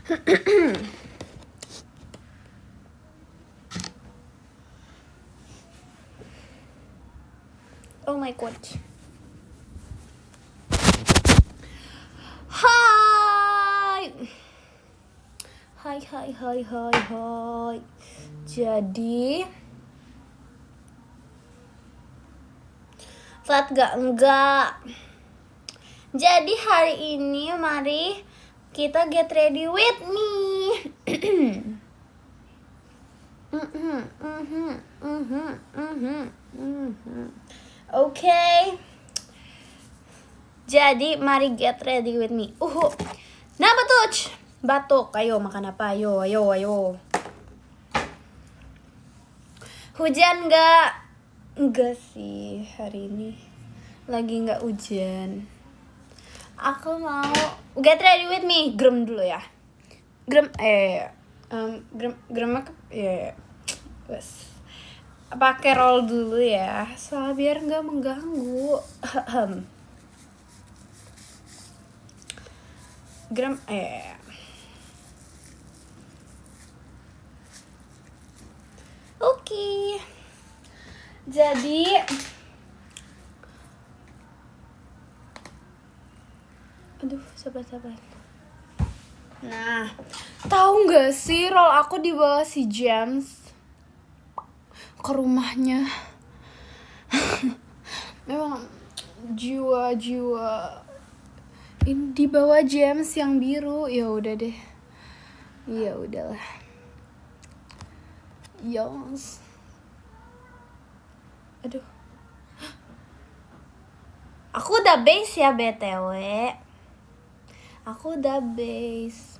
Oh my god. Hai. Jadi saat enggak. Jadi hari ini mari kita get ready with me. Okay. Jadi mari get ready with me. Nah batuk. Ayo makan apa? Ayo. Hujan nggak? Enggak sih, hari ini lagi nggak hujan. Aku mau get ready with me. Grem dulu ya. Grem Wes. Pakai roll dulu ya, soalnya biar nggak mengganggu. Grem Oke. Jadi sabar. Nah, tahu nggak sih roll aku dibawa si James ke rumahnya. Memang jiwa ini dibawa James yang biru. Ya udah deh. Ya udahlah. Yos. Aduh. Aku udah base ya BTW. Aku udah base.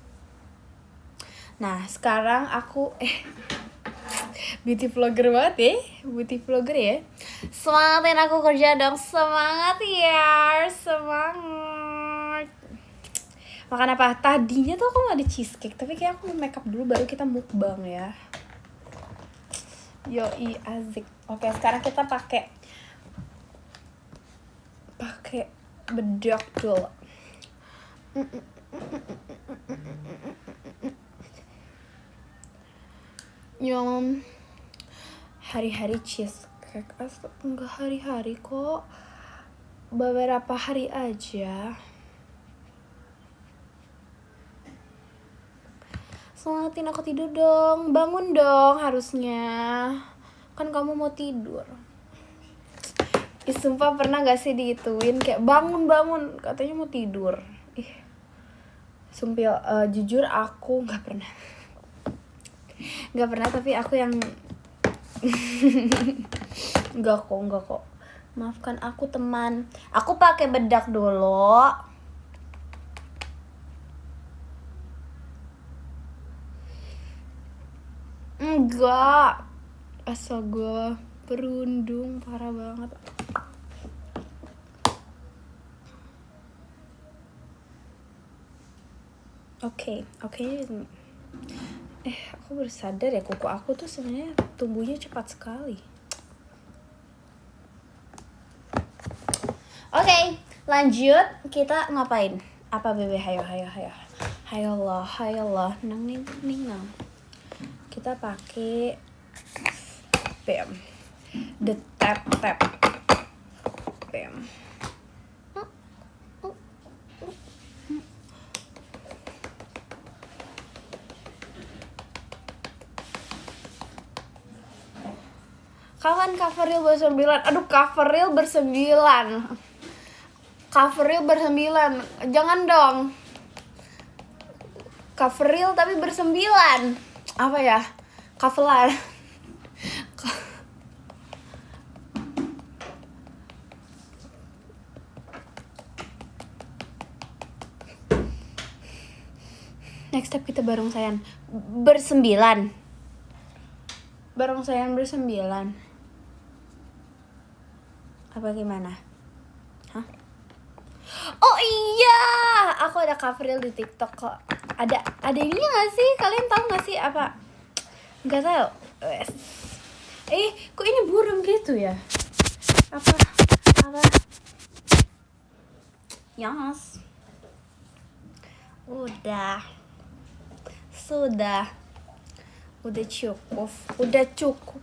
Nah, sekarang aku beauty vlogger banget ya. Beauty vlogger ya. Semangatin aku kerja dong. Semangat ya. Semangat. Makan apa? Tadinya tuh aku mau ada cheesecake, tapi kayak aku mau makeup dulu baru kita mukbang ya. Yoi, asik. Oke, sekarang kita pakai bedak dulu. Yang hari-hari cheesecake. Enggak hari-hari kok. Beberapa hari aja. Semangatin aku tidur dong. Bangun dong harusnya. Kan kamu mau tidur. Sumpah pernah gak sih diituin kayak bangun katanya mau tidur. Sumpil jujur aku gak pernah. Gak pernah, tapi aku yang Enggak kok. Maafkan aku teman. Aku pakai bedak dulu. Enggak. Asal gue berundung parah banget. Oke. Aku baru sadar ya kuku aku tuh sebenarnya tumbuhnya cepat sekali. Oke, lanjut. Kita ngapain? Apa bebe? Hayo. Hayolah. Nang. Kita pakai bam. The tap. Bam. Kapan cover reel ber-9? Aduh, cover reel ber-9. Jangan dong. Cover reel tapi ber-9. Apa ya? Cover. Next step kita barengsayan ber-9. Apa gimana? Hah? Oh iya, aku ada cover reel di TikTok kok. Ada ininya nggak sih? Kalian tahu nggak sih apa? Nggak tahu. Kok ini burung gitu ya? Apa? Yes. Udah. sudah cukup. Udah cukup.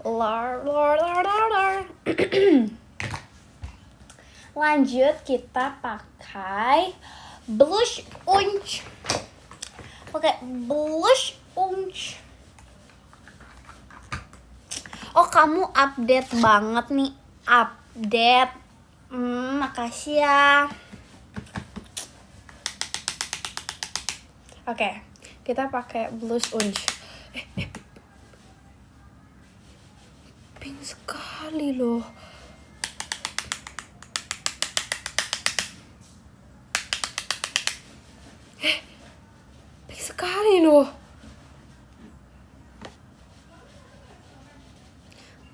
Lor. Lanjut kita pakai blush unch. Oh, kamu update banget nih. Update. Makasih ya. Oke, kita pakai blush unch. Pink sekali loh. Pink sekali loh.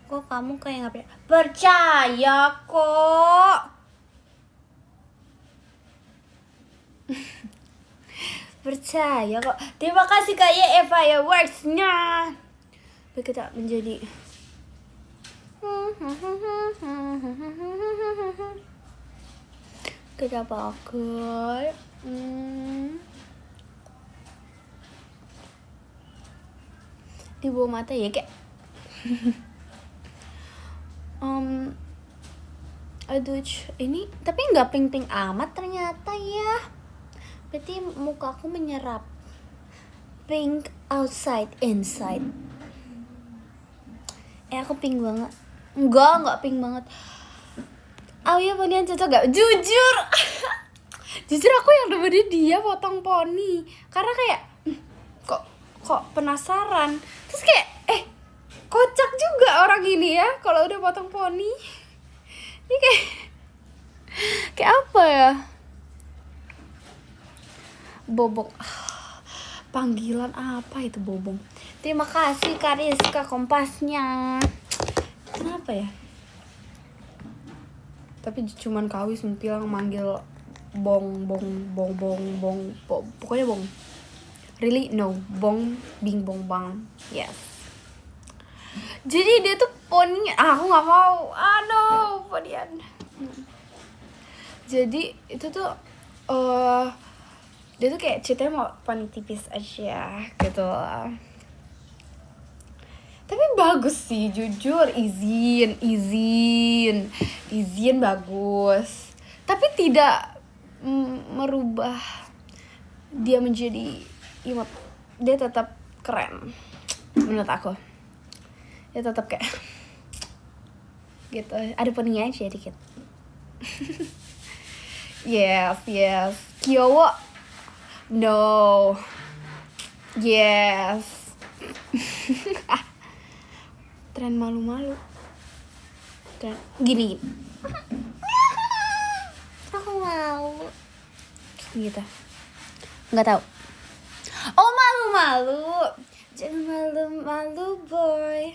Kok kamu kayak ngapain? Percaya kok. Percaya kok. Terima kasih Kak Eva ya words-nya. Kita menjadi kita pakai di bawah mata ya kayak aduh ini tapi nggak pink amat ternyata ya, berarti muka aku menyerap pink outside inside. Aku pink banget. Enggak pink banget. Ya ponian cocok gak? Jujur aku yang nemenin dia potong poni. Karena kayak kok penasaran. Terus kayak kocak juga orang ini ya kalau udah potong poni. Ini kayak apa ya? Bobong. Panggilan apa itu Bobong? Terima kasih Kariska kompasnya. Kenapa ya? Tapi cuman Kawis bilang manggil bong. Pokoknya bong. Really? No. Bong, bing bong bang. Yes. Jadi dia tuh poninya. Aku gak mau. No. Ponian. Jadi itu tuh dia tuh kayak ceritanya mau poni tipis aja gitu lah. Tapi bagus sih, jujur. Izin bagus. Tapi tidak merubah dia menjadi imut. Dia tetap keren menurut aku. Dia tetap kayak gitu. Ada poninya aja dikit. Yes. Kyowo. No. Yes. Tren malu-malu. Tren gini. Aku mau. Gitu. Nggak tahu. Oh, malu-malu. Jangan malu-malu boy.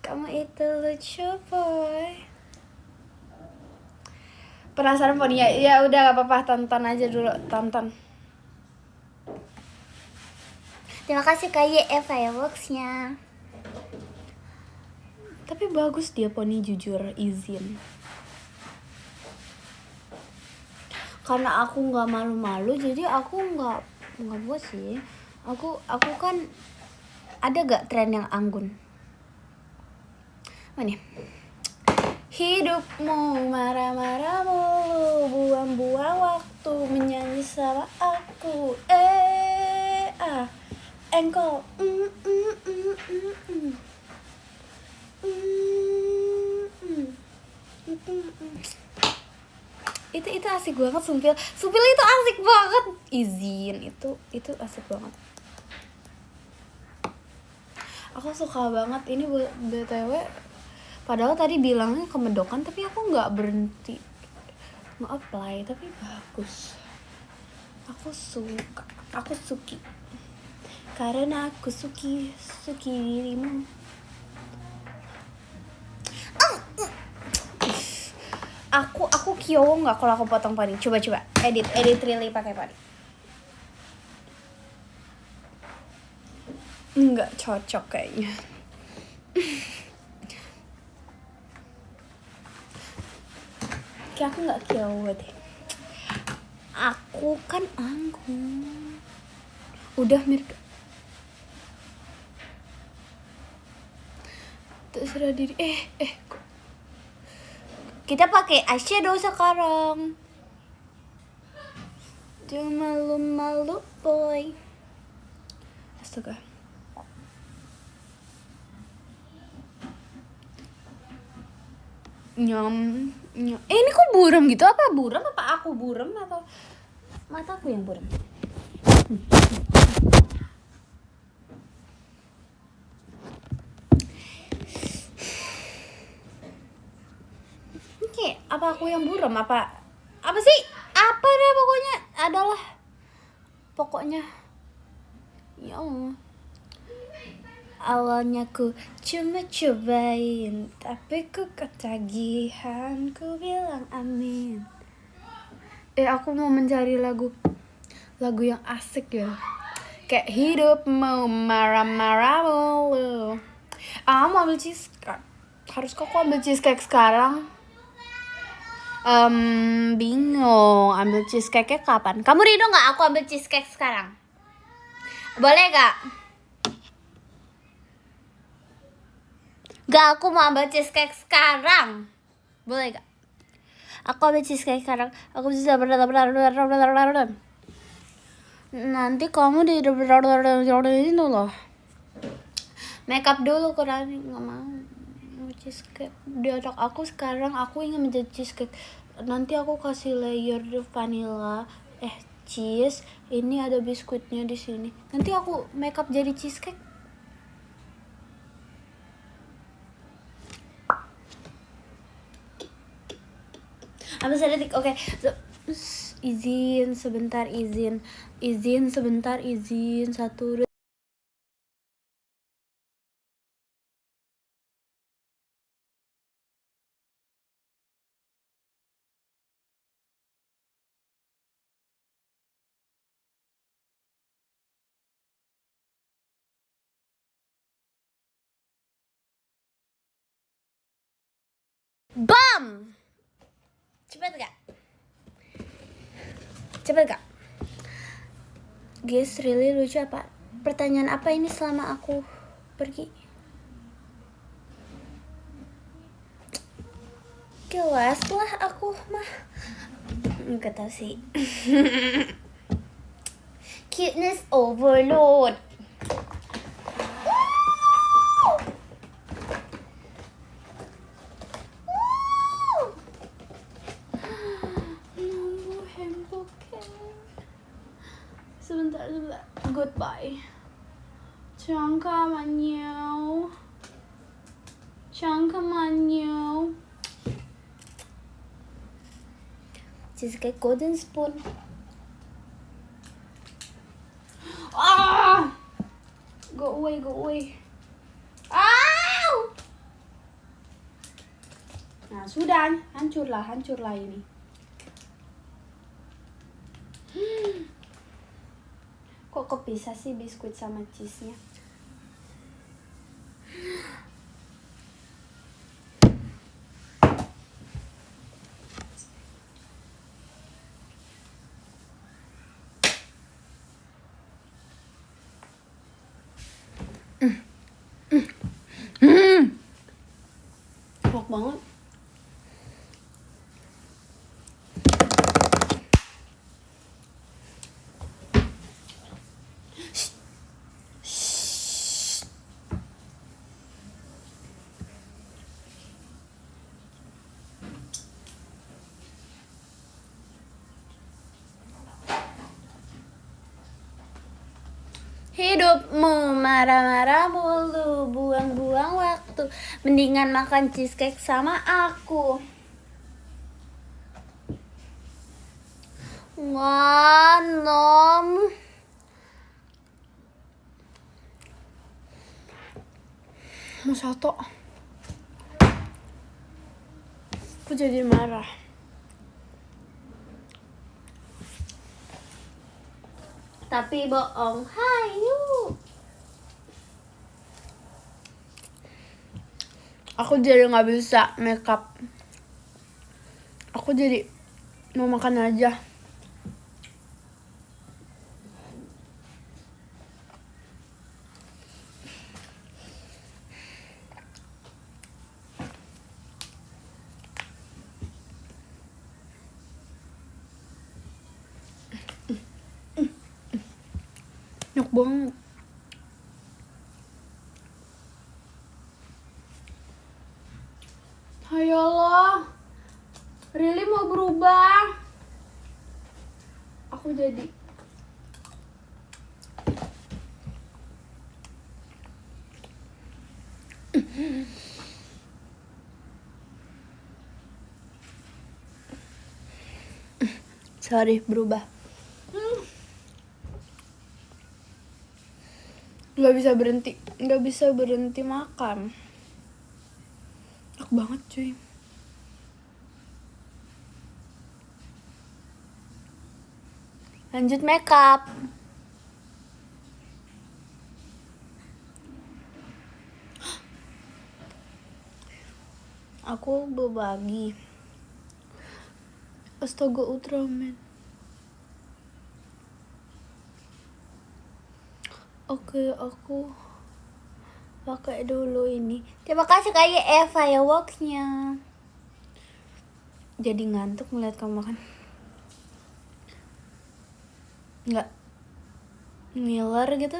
Kamu itu lucu boy. Penasaran poninya? Ya udah gak apa-apa, tonton aja dulu, tonton. Terima kasih Kak Eva ya boxnya. Tapi bagus dia poni, jujur, izin. Karena aku nggak malu-malu, jadi aku nggak buat sih. Aku kan ada gak tren yang anggun? Mana? Hidupmu marah-marah mulu, buang-buang waktu menyanyi sama aku. Engkau. Itu asik banget. Sumpil itu asik banget. Izin itu asik banget. Aku suka banget ini BTW. Padahal tadi bilangnya kemedokan, tapi aku nggak berhenti nge-apply. Tapi bagus. Aku suki karena aku suki dirimu. Aku Kyowo nggak kalau aku potong poni? Coba edit really pakai poni. Nggak cocok kayaknya. Kayak aku nggak Kyowo deh. Aku kan anggun. Udah mirip. Terserah diri. Kita pakai eyeshadow sekarang. Jangan malu-malu, boy. Astaga. Nyam. Ini kok buram gitu? Apa buram? Apa aku buram? Atau mataku yang buram? Oke, apa aku yang buram? Apa sih? Apa deh pokoknya adalah ya Allah. Awalnya ku cuma cobain, tapi ku ketagihan, ku bilang amin. Aku mau mencari lagu yang asik ya. Kayak hidup mau marah-marah mulu. Mau ambil cheesecake. Haruskah aku ambil cheesecake sekarang? Bingung ambil cheesecake-nya kapan? Kamu rindu gak aku ambil cheesecake sekarang? Boleh gak? Gak, aku mau ambil cheesecake sekarang. Boleh gak? Aku ambil cheesecake sekarang. Aku bisa nanti kamu di itu loh. Makeup dulu kurang nggak mau cheesecake di otak aku sekarang. Aku ingin menjadi cheesecake. Nanti aku kasih layer vanilla cheese. Ini ada biskuitnya di sini. Nanti aku makeup jadi cheesecake. Apa sedetik? Oke. Izin sebentar. Satu. Bam! Cepet gak? Guys, really lucu apa? Pertanyaan apa ini selama aku pergi? Kelas lah aku mah. Enggak tahu sih. Cuteness overload. Sebentar. Goodbye. 잠깐만요. Cheesecake golden spoon. Go away. Nah, sudah hancurlah ini. Kok kepisah sih biskuit sama cheese-nya? Enak banget. Hidupmu marah-marah mulu, buang-buang waktu. Mendingan makan cheesecake sama aku. Nom. Masato. Aku jadi marah. Tapi bohong. Hayu. Aku jadi nggak bisa makeup. Aku jadi mau makan aja. banget. Ayolah, Rili mau berubah. Aku jadi sorry, berubah. Nggak bisa berhenti makan. Enak banget cuy. Lanjut makeup. Aku berbagi. Astaga, Ultraman. Oke, aku pakai dulu ini. Terima kasih kayak Eva ya fireworks-nya. Jadi ngantuk melihat kamu makan. Nggak ngiler gitu.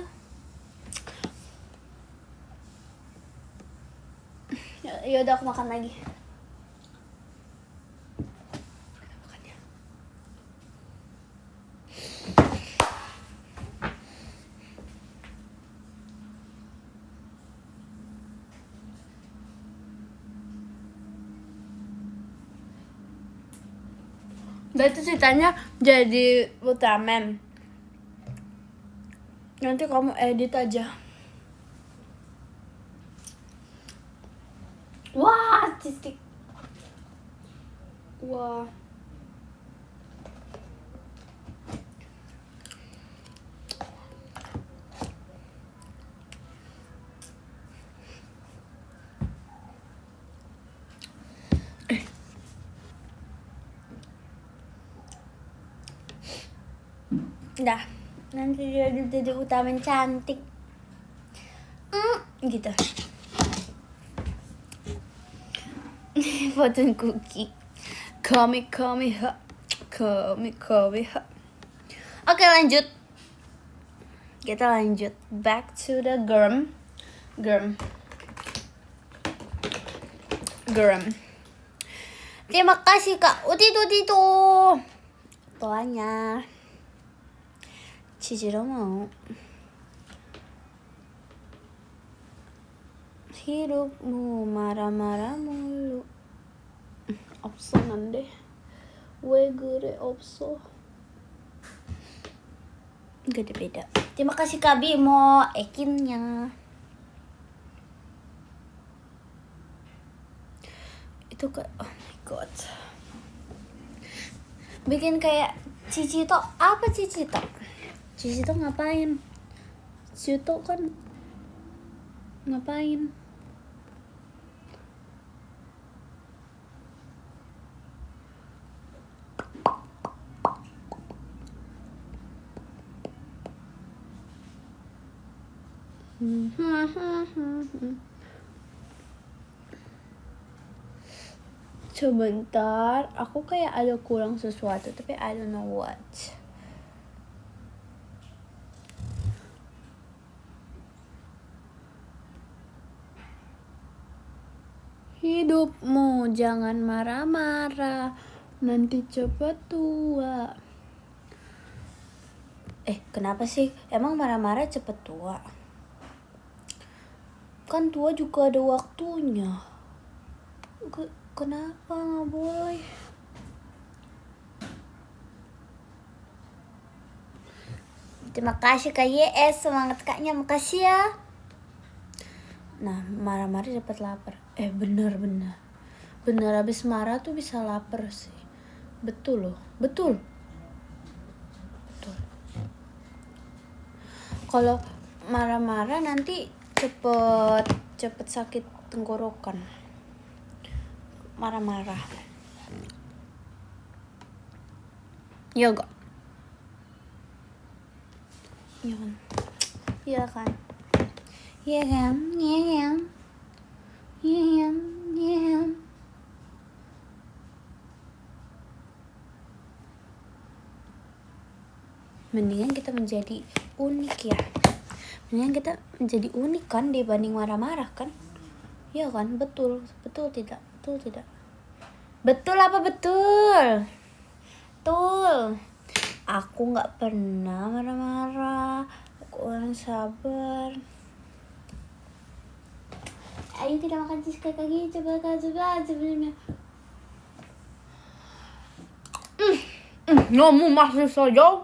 Ya udah, aku makan lagi. Dan itu ceritanya jadi Ultraman. Nanti kamu edit aja. Wah, cheesecake. Wah. Dah, nanti dia jadi Ultraman cantik. Gitu. Fortune cookie. Kami ha. Oke, lanjut. Kita lanjut back to the germ. Terima kasih Kak Utito. Tuanya. Ciciro mau. Hidupmu marah-marah mulu. Opsonan deh. We gure opso. Gak ada beda. Terima kasih Kak Bimo ekinnya. Itu oh my god. Bikin kayak Cicito. Apa Cicito? Cicito ngapain? Cicito kan ngapain? Sebentar, aku kayak ada kurang sesuatu, tapi I don't know what. Hidupmu jangan marah-marah, nanti cepet tua. Kenapa sih? Emang marah-marah cepet tua? Kan tua juga ada waktunya. Kenapa nggak boleh? Terima kasih Kak YS, semangat Kaknya, makasih ya. Nah, marah-marah dapat lapar. Bener habis marah tuh bisa lapar sih. Betul loh, betul. Kalau marah-marah nanti cepet sakit tenggorokan. Marah-marah. Ya enggak? Iya kan? Mendingan kita menjadi unik ya. Yang kita menjadi unik kan dibanding marah-marah kan? Iya kan? Betul tidak? Betul tidak? Betul apa betul? Betul. Aku nggak pernah marah-marah. Aku orang sabar. Ayo tidak makan cheesecake lagi. Coba sebelumnya. Kamu masih saja.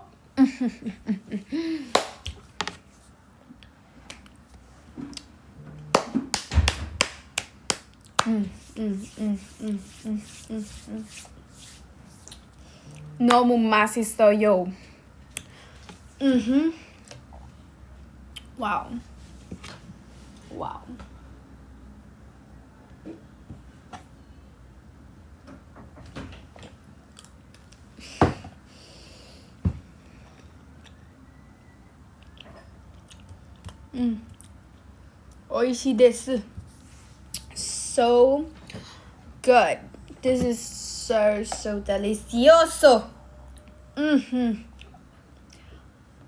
Kamu masih saja. Wow. Oishi desu. So good. This is so delicioso.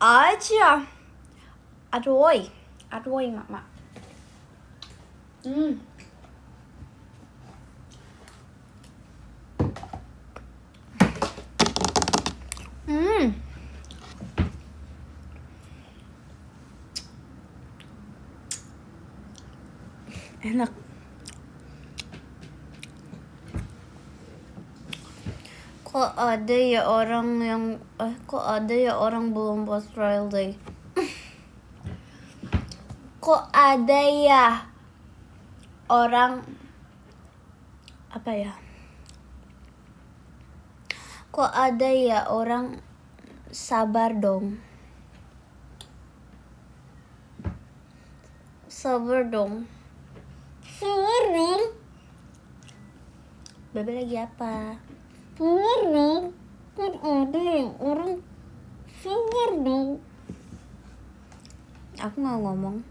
Aja. Adoy mama. Enak. Kok ada ya orang belum post trial day? Kok ada ya orang apa ya? Kok ada ya orang sabar dong? Sabar dong. Bebe lagi apa? Sabar kan ada yang orang sabar dong. Aku nggak ngomong.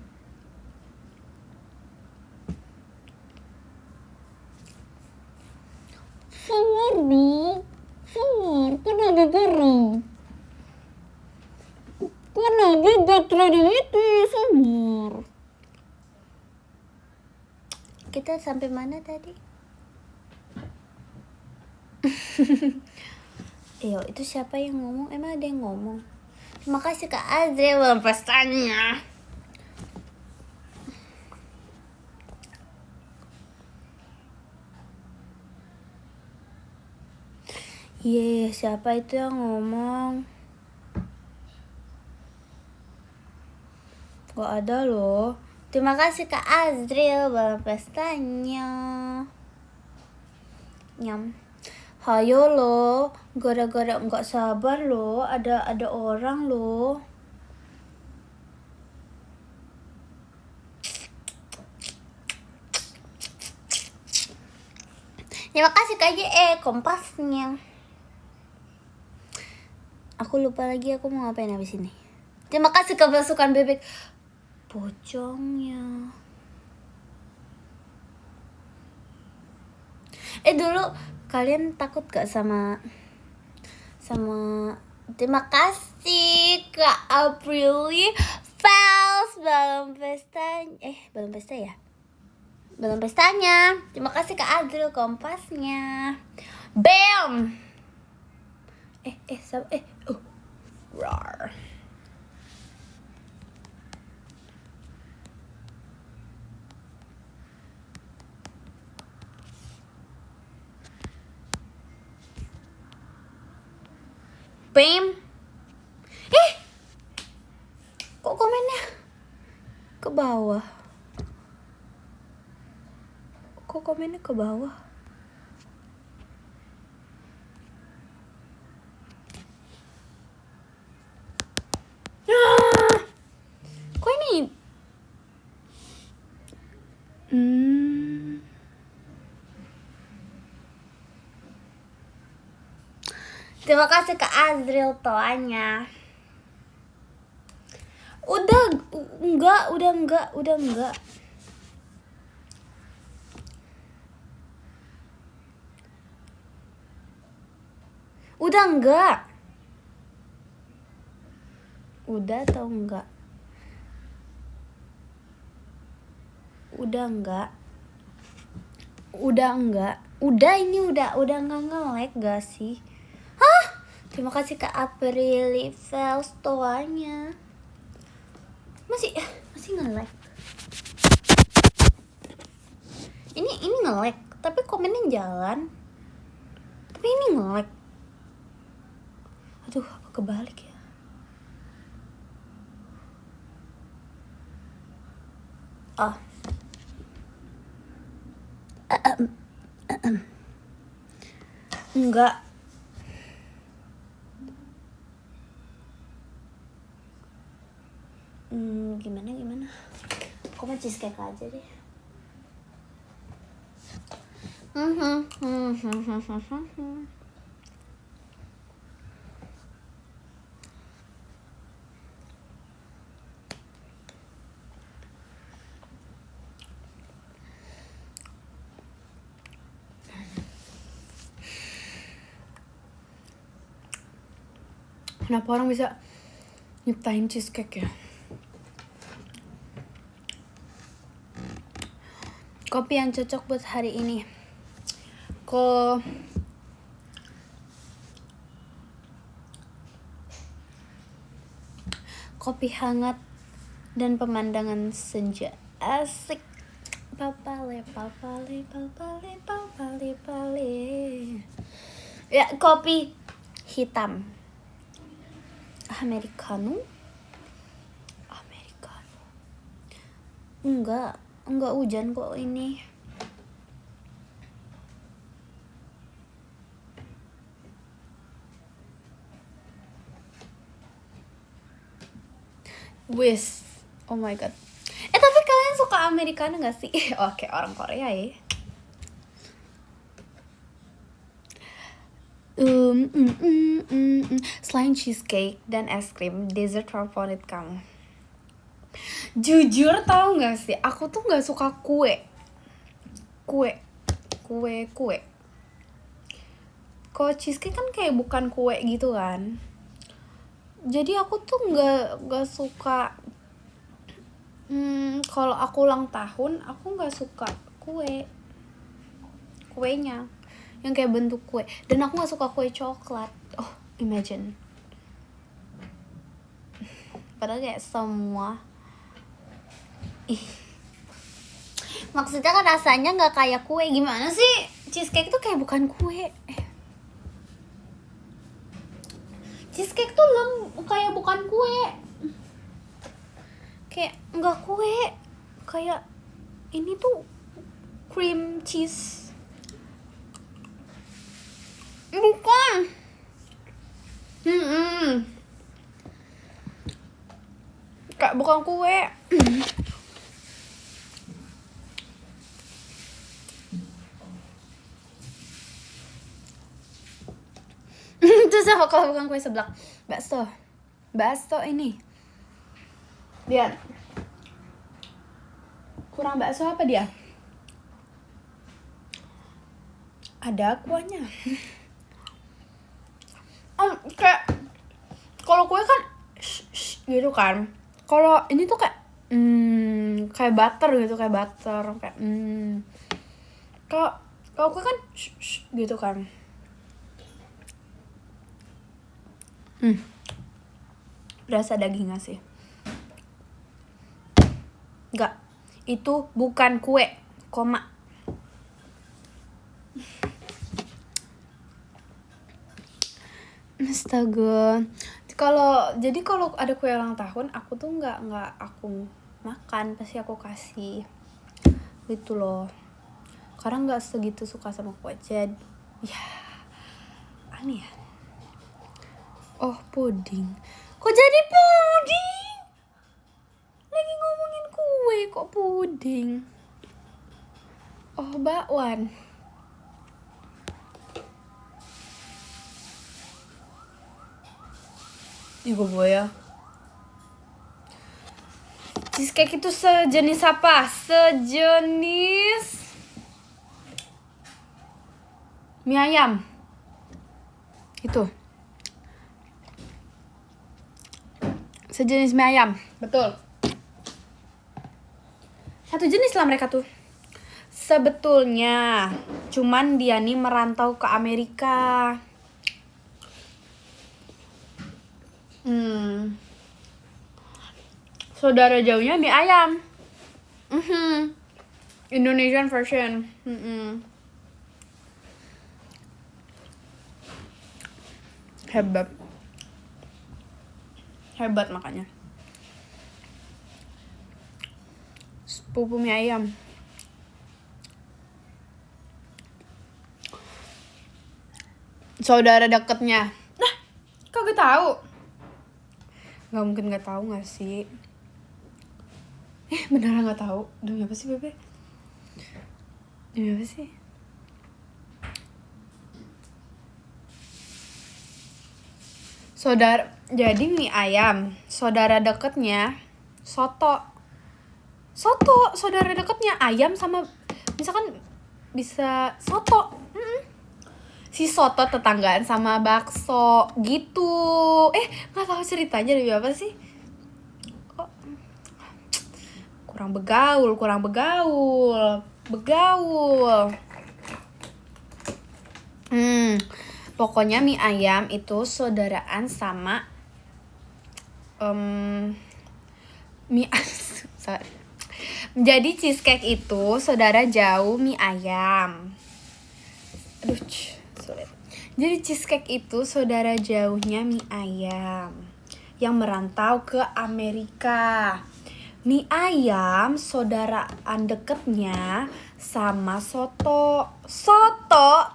Sabar dong. Sabar kan ada barang. Kan ada baterai itu sabar. Kita sampai mana tadi? Itu siapa yang ngomong? Emang ada yang ngomong? Terima kasih Kak Azri belum pesannya. Siapa itu yang ngomong? Kok ada loh. Terima kasih Kak Azril belum pestanya. Nyam. Hayo lo, gara-gara nggak sabar lo, ada orang lo. Terima kasih Kak kompasnya. Aku lupa lagi aku mau ngapain habis ini. Terima kasih kebesukan bebek. Pocongnya. Dulu kalian takut gak sama terima kasih Kak Aprili Fels belum pesta ya? Belum pestanya. Terima kasih Kak Adril kompasnya. Bam. Rar. Bam. Kok komennya ke bawah? Kok komennya ke bawah? Kok ini? Terima kasih Kak Azril toanya. Udah enggak. Udah enggak. Udah atau enggak? Udah enggak? Udah ini udah enggak nge-lag gak sih? Hah? Terima kasih Kak Aprili Felstoanya. Masih nge-lag. Ini nge-lag, tapi komennya jalan. Tapi ini nge-lag. Aduh, apa kebalik ya? Oh. Enggak. Gimana? Aku mau cheesecake aja deh. Kenapa orang bisa nyiptain cheesecake ya? Kopi yang cocok buat hari ini. Kopi hangat dan pemandangan senja. Asik. Papale. Ya, kopi hitam. Americano. Enggak hujan kok ini. Wis, oh my god. Tapi kalian suka Americano gak sih? Oke, orang Korea ya. Selain cheesecake dan es krim, dessert favorit kamu? Jujur tau gak sih, aku tuh gak suka kue. Kalau cheesecake kan kayak bukan kue gitu kan. Jadi aku tuh gak suka. Kalau aku ulang tahun, aku gak suka kuenya yang kayak bentuk kue. Dan aku gak suka kue coklat. Oh, imagine. Padahal kayak semua. Maksudnya kan rasanya gak kayak kue. Gimana sih? Cheesecake tuh kayak bukan kue. Cheesecake tuh kayak bukan kue. Kayak gak kue. Kayak ini tuh cream cheese. Bukan. Kayak bukan kue. Terus apa kalau bukan kue seblak? Bakso ini. Lihat. Kurang bakso apa dia? Ada kuahnya. Kayak kalau kue kan gitu kan. Kalau ini tuh kayak kayak butter gitu, kayak kalau kue kan gitu kan. Berasa daging gak sih? Enggak. Itu bukan kue, koma. Astaga. Kalau ada kue ulang tahun, aku tuh nggak aku makan, pasti aku kasih gitu loh. Karena nggak segitu suka sama kue. Jadi ya aneh ya. Oh, puding. Kok jadi puding? Lagi ngomongin kue kok puding. Oh, bakwan. Ibu boya. Cheesecake itu sejenis apa? Sejenis mie ayam. Itu. Sejenis mie ayam. Betul. Satu jenis lah mereka tuh. Sebetulnya cuman dia nih merantau ke Amerika. Saudara jauhnya mie ayam. Indonesian version. Hebat makanya. Sepupu mie ayam. Saudara deketnya. Nah, kagak tahu. Nggak mungkin nggak tahu nggak sih? Beneran nggak tahu. Demi apa sih, Bebe? Demi apa sih? Jadi mie ayam. Saudara deketnya soto. Saudara deketnya ayam sama misalkan bisa soto. Si soto tetanggaan sama bakso gitu. Nggak tahu ceritanya dari apa sih? Kok kurang begaul. Pokoknya mie ayam itu saudaraan sama mie sorry. Jadi cheesecake itu saudara jauh mie ayam. Aduh, sulit. Jadi cheesecake itu saudara jauhnya mie ayam yang merantau ke Amerika. Mie ayam saudaraan deketnya sama soto.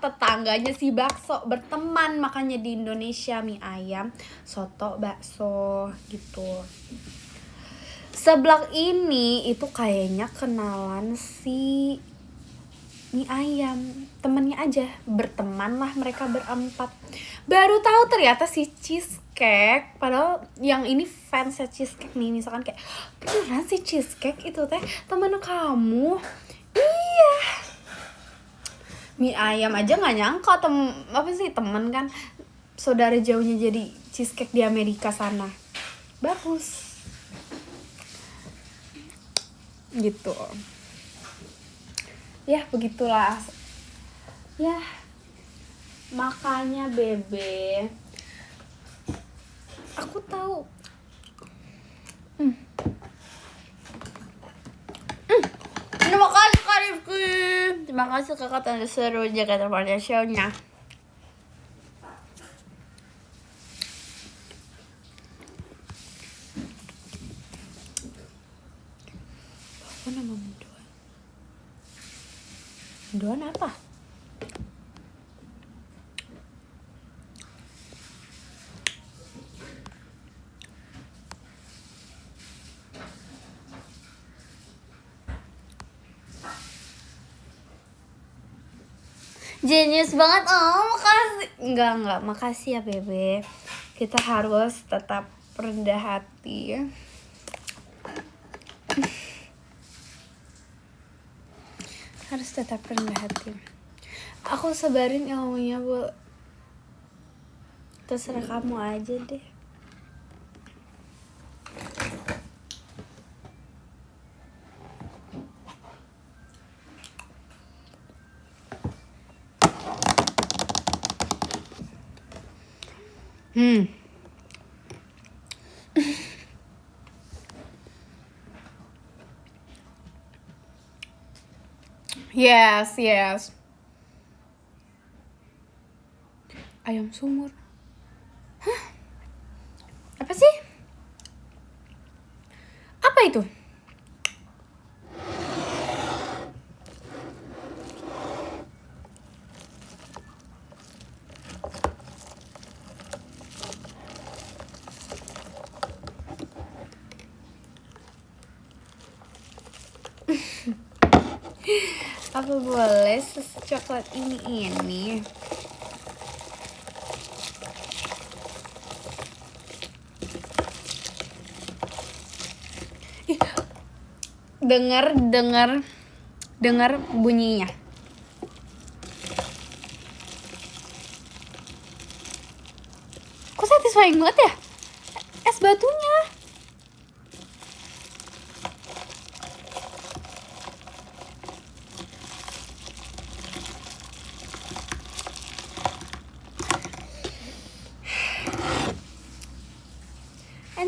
Tetangganya si bakso, berteman, makanya di Indonesia mie ayam, soto, bakso gitu. Sebelah ini itu kayaknya kenalan si mie ayam, temennya aja, berteman lah mereka berempat. Baru tahu ternyata si cheesecake, padahal yang ini fansnya cheesecake nih, misalkan kayak beneran si cheesecake itu teh temen kamu. Iya, mie ayam aja nggak nyangka temen kan, saudara jauhnya jadi cheesecake di Amerika sana. Bagus gitu. Ya begitulah ya, makanya Bebe, aku tahu. Terima kasih Kak Rifki, terima kasih kakak tanda seru Jakarta Party Show-nya. Apa nama mendoan? Mendoan apa? Genius banget, makasih. Enggak, makasih ya Bebe. Kita harus tetap rendah hati. Harus tetap rendah hati. Aku sebarin ilmunya, Bu. Terserah kamu aja deh. Yes. Ayam sumur. Hah? Apa sih? Apa itu? Apa boleh coklat ini? Dengar bunyinya. Kok satisfying banget ya? Es batunya.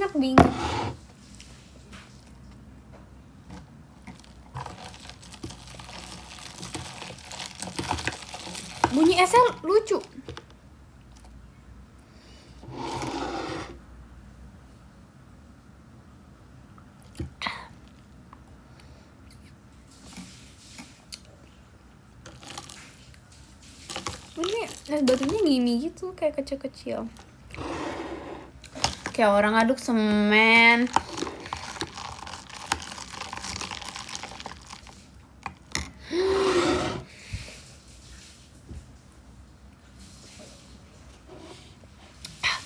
enak banget. Bunyi esnya lucu. Ini es batunya gini gitu, kayak kecil-kecil. Kayak orang aduk semen.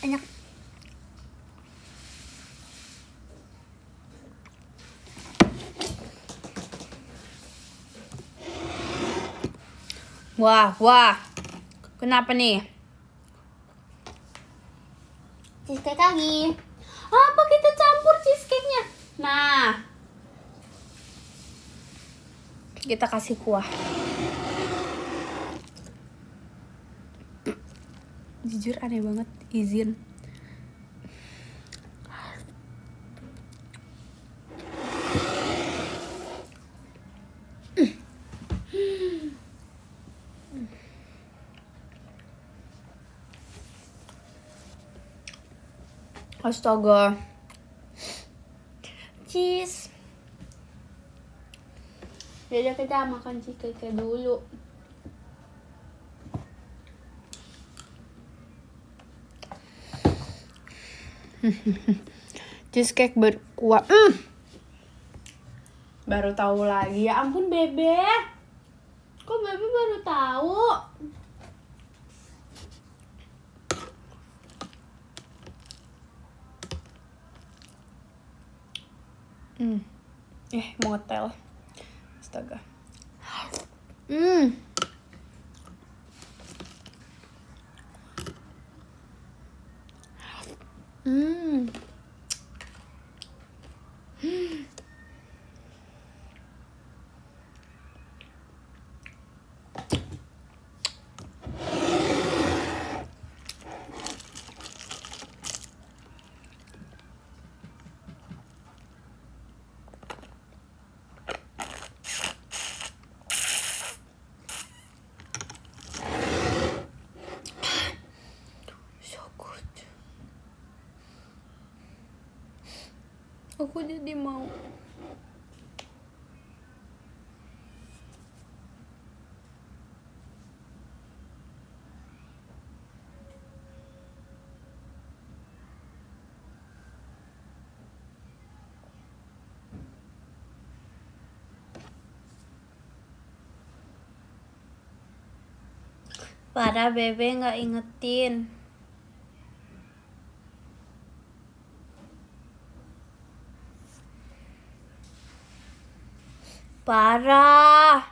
Enak. Wah. Kenapa nih? Cheesecake lagi. Apa kita campur cheesecake-nya? Nah. Kita kasih kuah. Jujur aneh banget, izin. Astaga. Cheese. Jadi kita makan cheesecake dulu. Cheesecake berkuah. Baru tahu lagi. Ya ampun Bebe. Kok Bebe baru tahu? Motel. Astaga. Aku jadi mau. Parah Bebe nggak ingetin. Parah.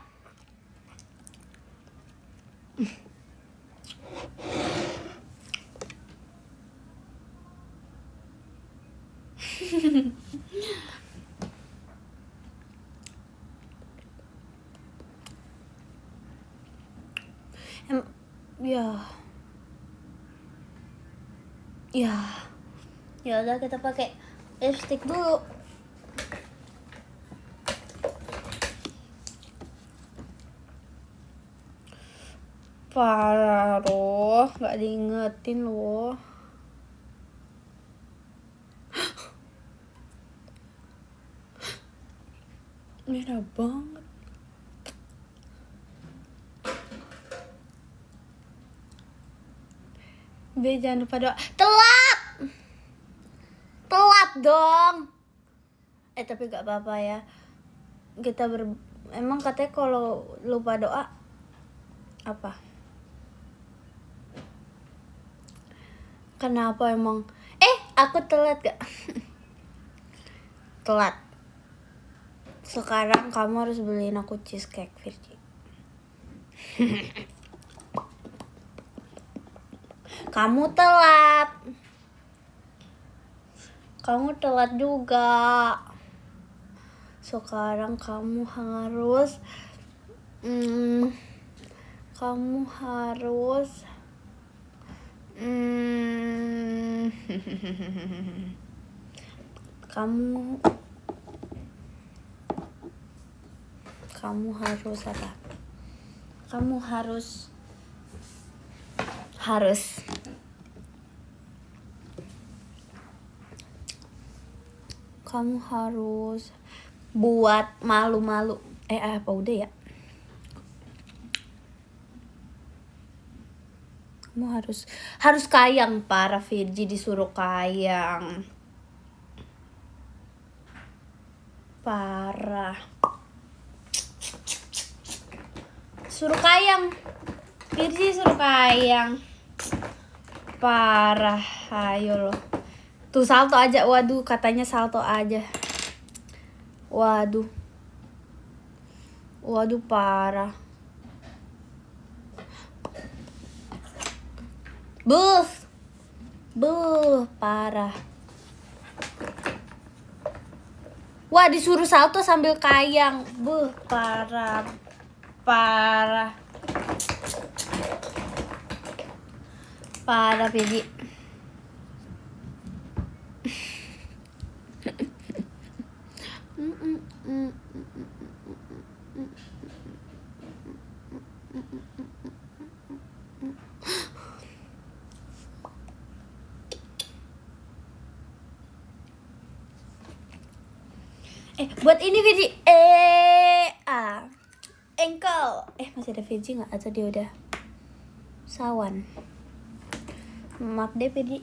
Ya udah kita pakai lipstick dulu. Parah loh, nggak diingetin loh. Merah banget. Be, jangan lupa doa. Telat dong. Tapi gak apa-apa ya. Emang katanya kalau lupa doa apa? Kenapa emang? Aku telat gak? Telat. Sekarang kamu harus beliin aku cheesecake, Virgi. Kamu telat. Kamu telat juga. Sekarang kamu harus Kamu harus apa? Kamu harus buat malu-malu. Apa udah ya? Kamu harus kayang. Para Virgi disuruh kayang. Parah. Suruh kayang. Virgi suruh kayang. Parah. Ayo loh. Tuh salto aja. Waduh, katanya salto aja. Waduh, parah. Parah. Wah, disuruh salto sambil kayang. Parah. Parah, Virgi. Buat ini Virgi. Engkel. Masih ada Virgi nggak? Atau dia udah sawan? Maaf deh Virgi.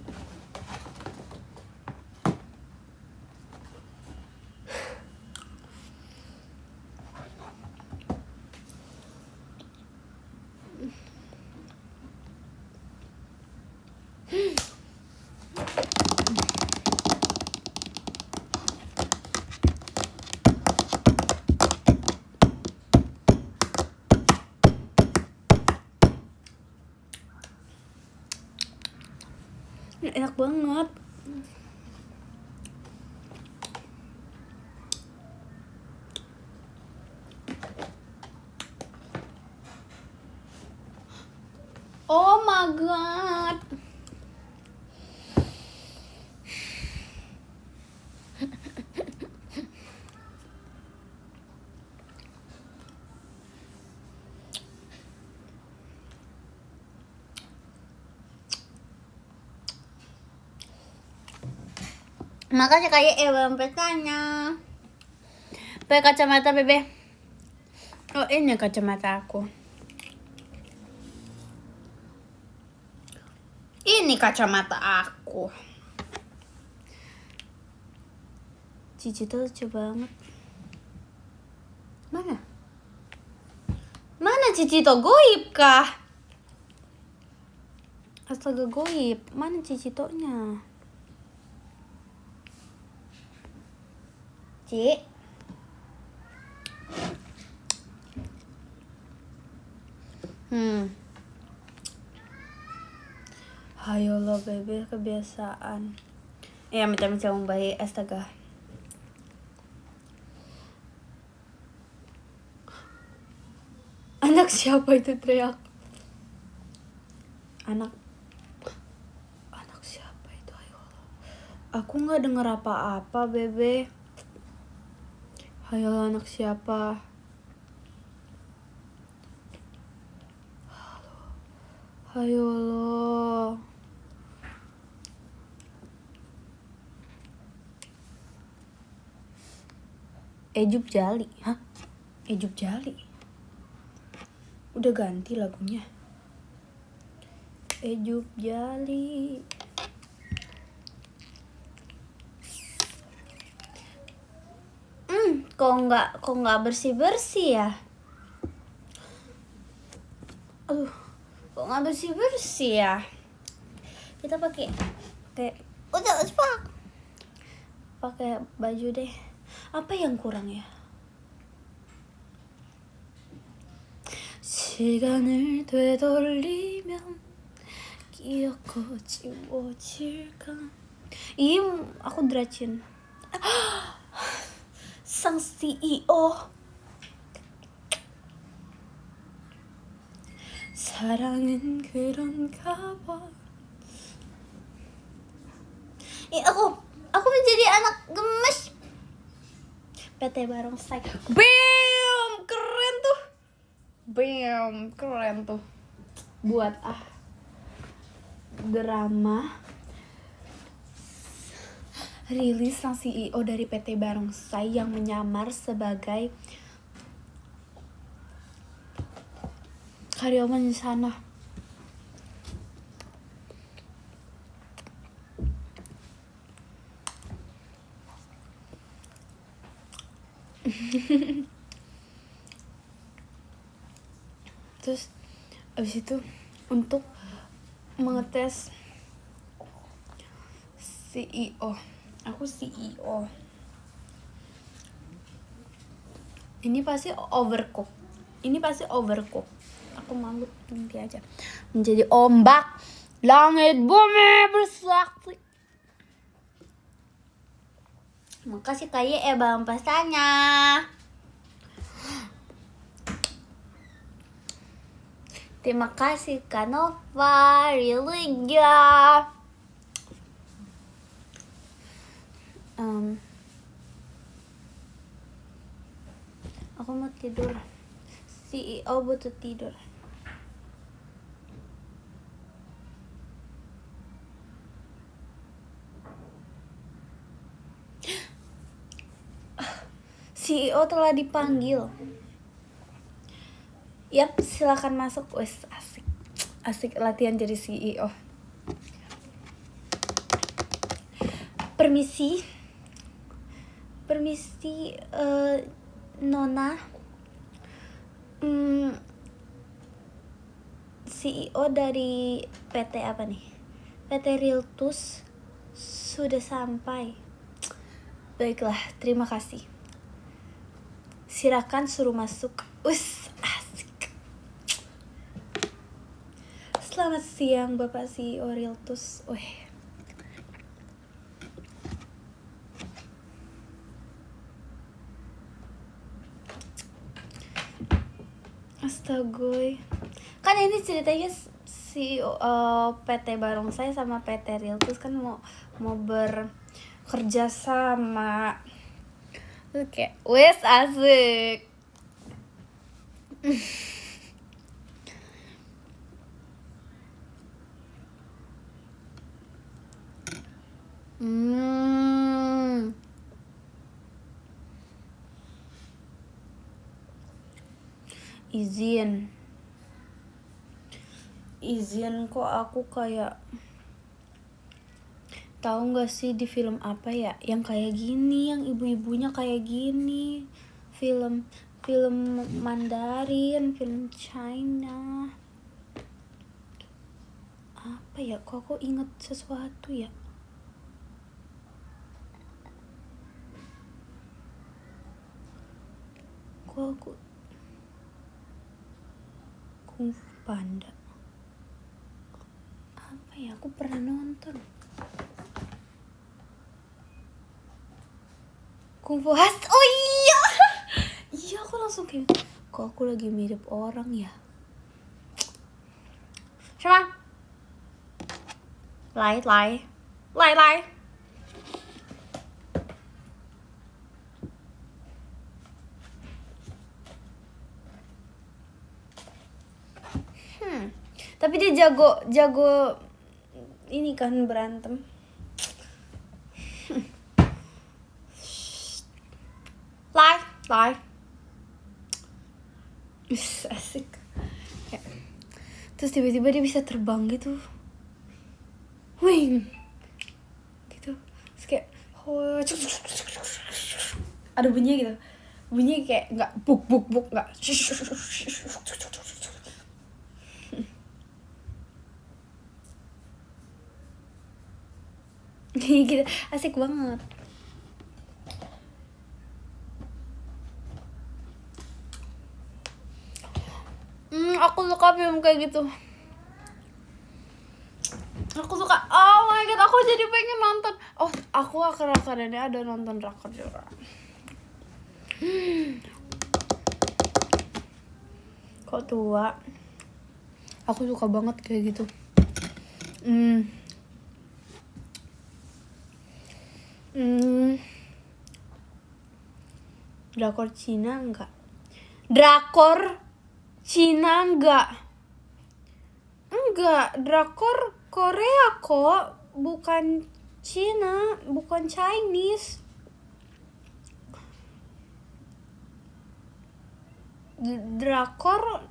Enak banget. Oh my god. Makanya kayak petanya. Pakai kacamata Bebe. Oh, ini kacamata aku. Ini kacamata aku. Cici tuh lucu banget. Mana Cici tuh goib kah? Astaga, goib. Mana Cici nya? Ci. Hayo lo Bebe, kebiasaan. Macam-macam baik, astaga. Anak siapa itu teriak? Anak siapa itu? Ayo. Aku nggak dengar apa-apa Bebe. Hayo, anak siapa? Hayo lo. Ejup Jali. Hah? Ejup Jali? Udah ganti lagunya. Ejup Jali. Kok nggak bersih ya? Aduh, kok nggak bersih ya? Kita pakai udah pakai baju deh. Apa yang kurang ya? 시간을 되돌리면 기억고 지워질까? Aku Dracin. Sang CEO. 사랑은 그런가 봐. Aku menjadi anak gemes. PT Barongsai. Bam, keren tuh. Bam, keren tuh. Buat drama rilis sang CEO dari PT Barongsai yang menyamar sebagai karyawan di sana. Terus abis itu untuk mengetes CEO, aku CEO. Ini pasti overcook. Aku malu nanti aja menjadi ombak langit bumi bersaksi. Makasih kayak bang pasannya. Terima kasih Kanova, Religia. Aku mau tidur. CEO butuh tidur. CEO telah dipanggil. Yap, silakan masuk. Wes, asik latihan jadi CEO. Permisi, Nona. CEO dari PT apa nih? PT Riltus sudah sampai. Baiklah, terima kasih. Silakan suruh masuk. Asik. Selamat siang Bapak CEO Riltus. Astagoy. Kan ini ceritanya CEO PT Barongsai sama PT Riltus kan mau bekerja sama. Oke, wes asik. Izin kok aku kayak tahu nggak sih di film apa ya yang kayak gini, yang ibu-ibunya kayak gini, film Mandarin, film China. Apa ya, kok aku inget sesuatu ya. Kok aku Kung Fu Panda. Apa ya, aku pernah nonton Kung Fu Hustle. Oh iya. Iya, aku langsung kayak, kok aku lagi mirip orang ya. Sama Lai tapi dia jago ini kan berantem. Lai asik. Terus tiba-tiba dia bisa terbang gitu, wing gitu. Terus kayak ada bunyi gitu, bunyi kayak nggak buk nggak gitu, asik banget. Aku suka film kayak gitu. Aku suka. Oh my god, aku jadi pengen nonton. Oh, aku akhir-akhir ini ada nonton drakor juga. Kok tua? Aku suka banget kayak gitu. Drakor Cina enggak. Drakor Cina enggak. Enggak, drakor Korea kok, bukan Cina, bukan Chinese. Drakor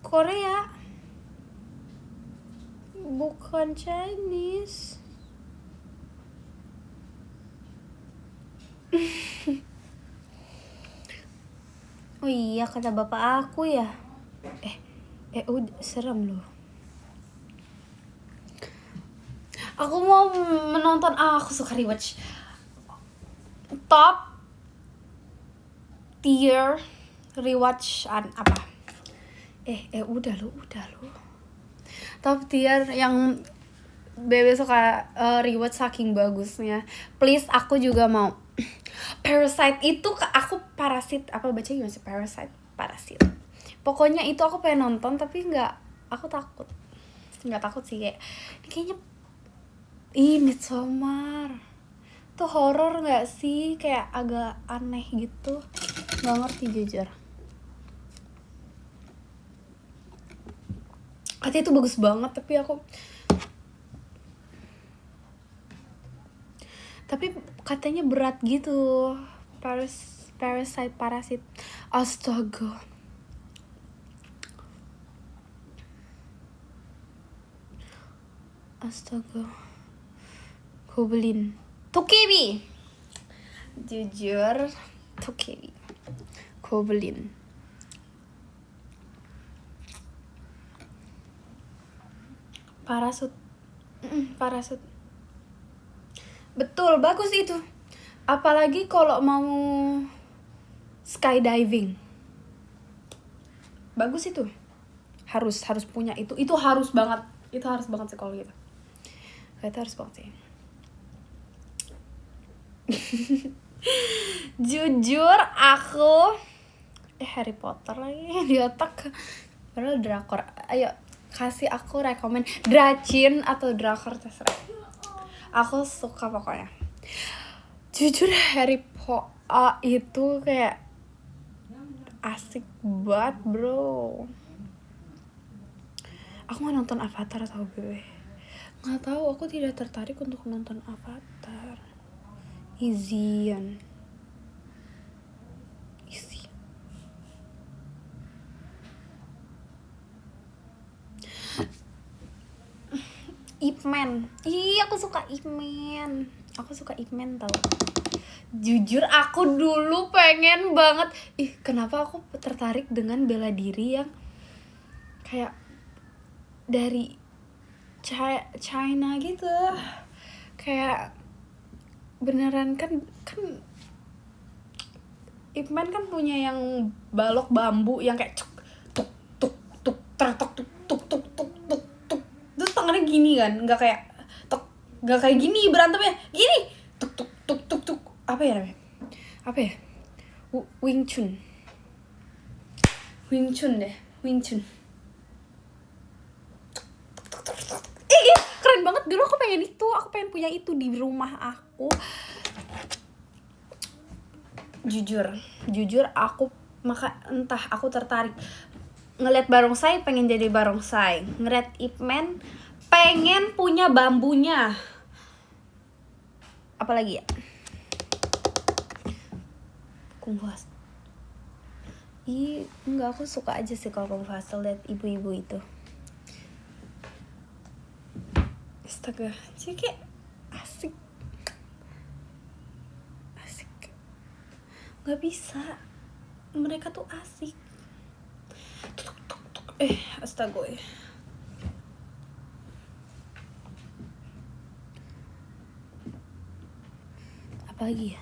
Korea, bukan Chinese. Oh iya, kata bapak aku ya. Udah serem loh. Aku mau menonton, aku suka rewatch top tier rewatchan apa? Udah lo. Top tier yang Bebe suka rewatch saking bagusnya. Please, aku juga mau. Parasite itu aku Parasit apa baca gimana sih? Parasit. Pokoknya itu aku pengen nonton tapi aku takut. Nggak takut sih, kayaknya Midsommar tuh horor nggak sih, kayak agak aneh gitu, nggak ngerti jujur. Katanya itu bagus banget tapi katanya berat gitu. Parasit. Astaga. Goblin. Tokebi. Jujur, Tokebi. Goblin. Parasut. Betul, bagus itu. Apalagi kalau mau skydiving. Bagus itu. Harus punya itu. Itu harus banget. Itu harus banget sih kalau gitu. Itu harus banget sih. Jujur aku Harry Potter lagi di otak. Padahal drakor. Ayo kasih aku rekomen Dracin atau drakor, terserah. Aku suka pokoknya. Jujur Harry Potter itu kayak asik banget bro. Aku mau nonton Avatar atau Bebe? Nggak tahu, aku tidak tertarik untuk nonton Avatar. Izin. Ip Man. Aku suka Ip Man. Tau. Jujur aku dulu pengen banget. Kenapa aku tertarik dengan bela diri yang kayak dari China gitu. Kayak beneran kan Ip Man kan punya yang balok bambu yang kayak tuk terus tangannya gini kan, nggak kayak gini berantemnya, gini tuk apa ya namanya, Wing Chun deh. Keren banget. Dulu aku pengen punya itu di rumah aku. Jujur aku entah aku tertarik ngeliat barongsai, pengen jadi barongsai. Ngeliat Ip Man, pengen punya bambunya. Apalagi ya? Kung Fu Hustle. Enggak, aku suka aja sih kalau Kung Fu Hustle liat ibu-ibu itu. Astaga, jadi kayak asik. Gak bisa, mereka tuh asik. Astaga. Apalagi ya?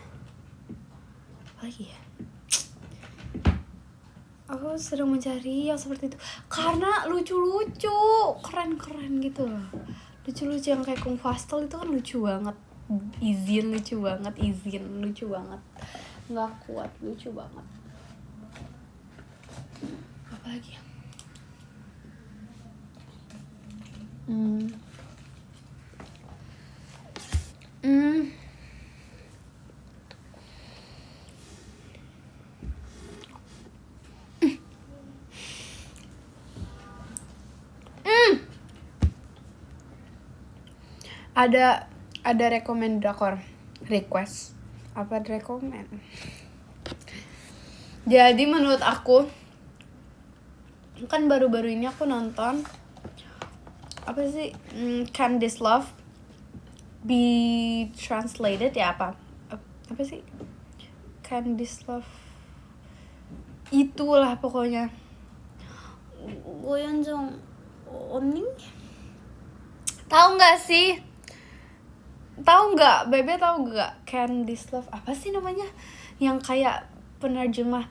Aku sedang mencari yang seperti itu karena lucu-lucu, keren gitu loh. Lucu-lucu yang kayak Kung Fu Hustle itu kan lucu banget. Izin lucu banget. Nggak kuat, lucu banget. Apalagi ya? Ada rekomend drakor. Request. Apa rekomend? Jadi menurut aku, kan baru-baru ini aku nonton apa sih, Can This Love Be Translated ya, apa sih, Can This Love, itulah pokoknya. Goyeonjong Oning, tahu nggak sih? Tahu nggak, Bebe tahu nggak Can This Love apa sih namanya? Yang kayak penerjemah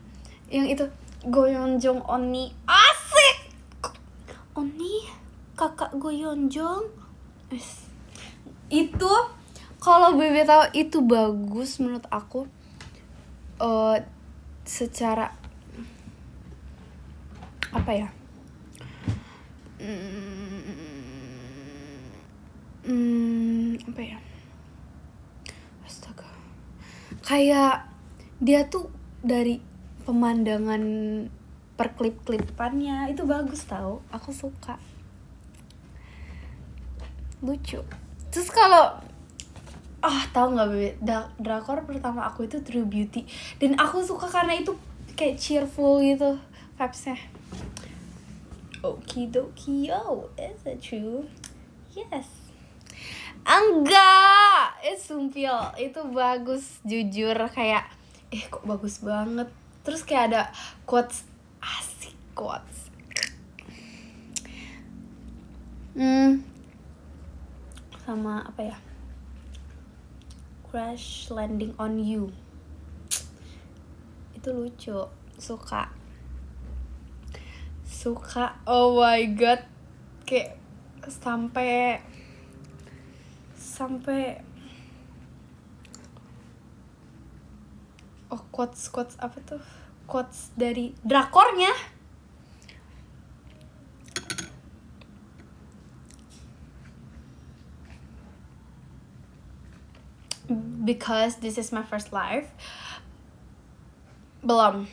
yang itu, Goyeonjong Oni, asik. Oni, kakak Goyeonjong. Itu kalau Bebe tahu itu bagus menurut aku. Secara apa ya? Apa ya? Astaga. Kayak dia tuh dari pemandangan perklip-klipannya itu bagus tau. Aku suka. Lucu. Terus kalau tahu nggak Bebe, drakor pertama aku itu True Beauty, dan aku suka karena itu kayak cheerful gitu vibes-nya. Okidoki, yo, is it true? Yes. Enggak, sumpil, itu bagus jujur, kayak kok bagus banget. Terus kayak ada quotes, asik quotes. Sama apa ya? Crash Landing on You. Itu lucu, suka. Oh my god. Kayak sampai quotes apa tuh? Quotes dari drakornya. Because this is my first live. Belum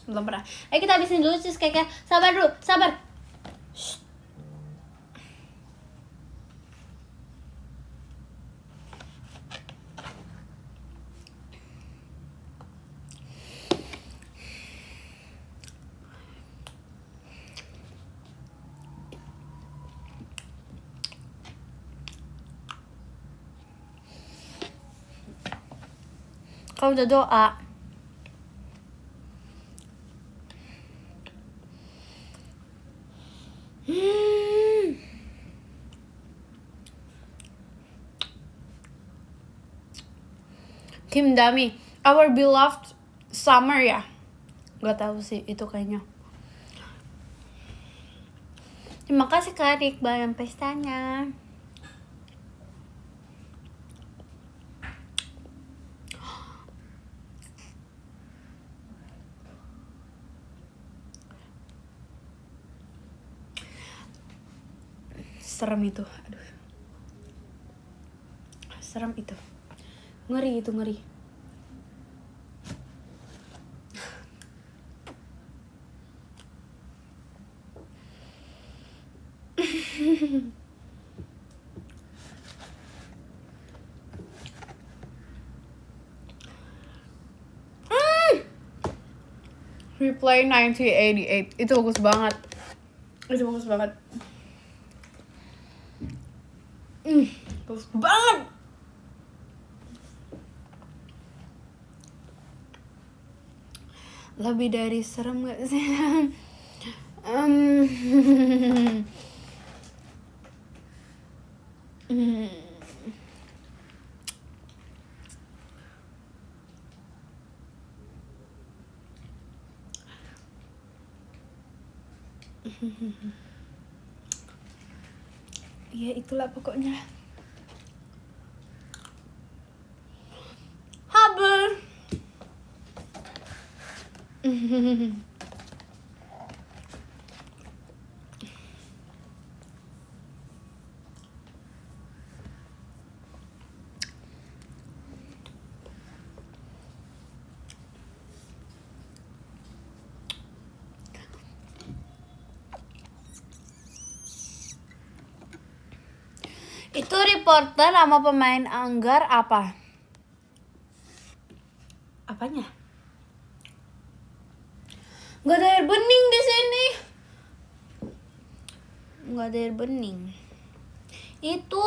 pernah. Kita habisin dulu sis kayaknya. Sabar dulu, sabar. Shh. Kau udah doa? Kim Dami, Our Beloved Summer ya? Gak tahu sih itu kayaknya. Terima kasih Kak Iqbal yang pestanya. Serem itu, aduh. Serem itu. Ngeri itu, ngeri. Replay 1988 itu bagus banget. Bagus banget. Lebih dari serem gak sih? Ya itulah pokoknya. Haber. Itu reporter sama pemain Anggar apa? Apanya? Gak ada air bening di sini. Gak ada air bening. Itu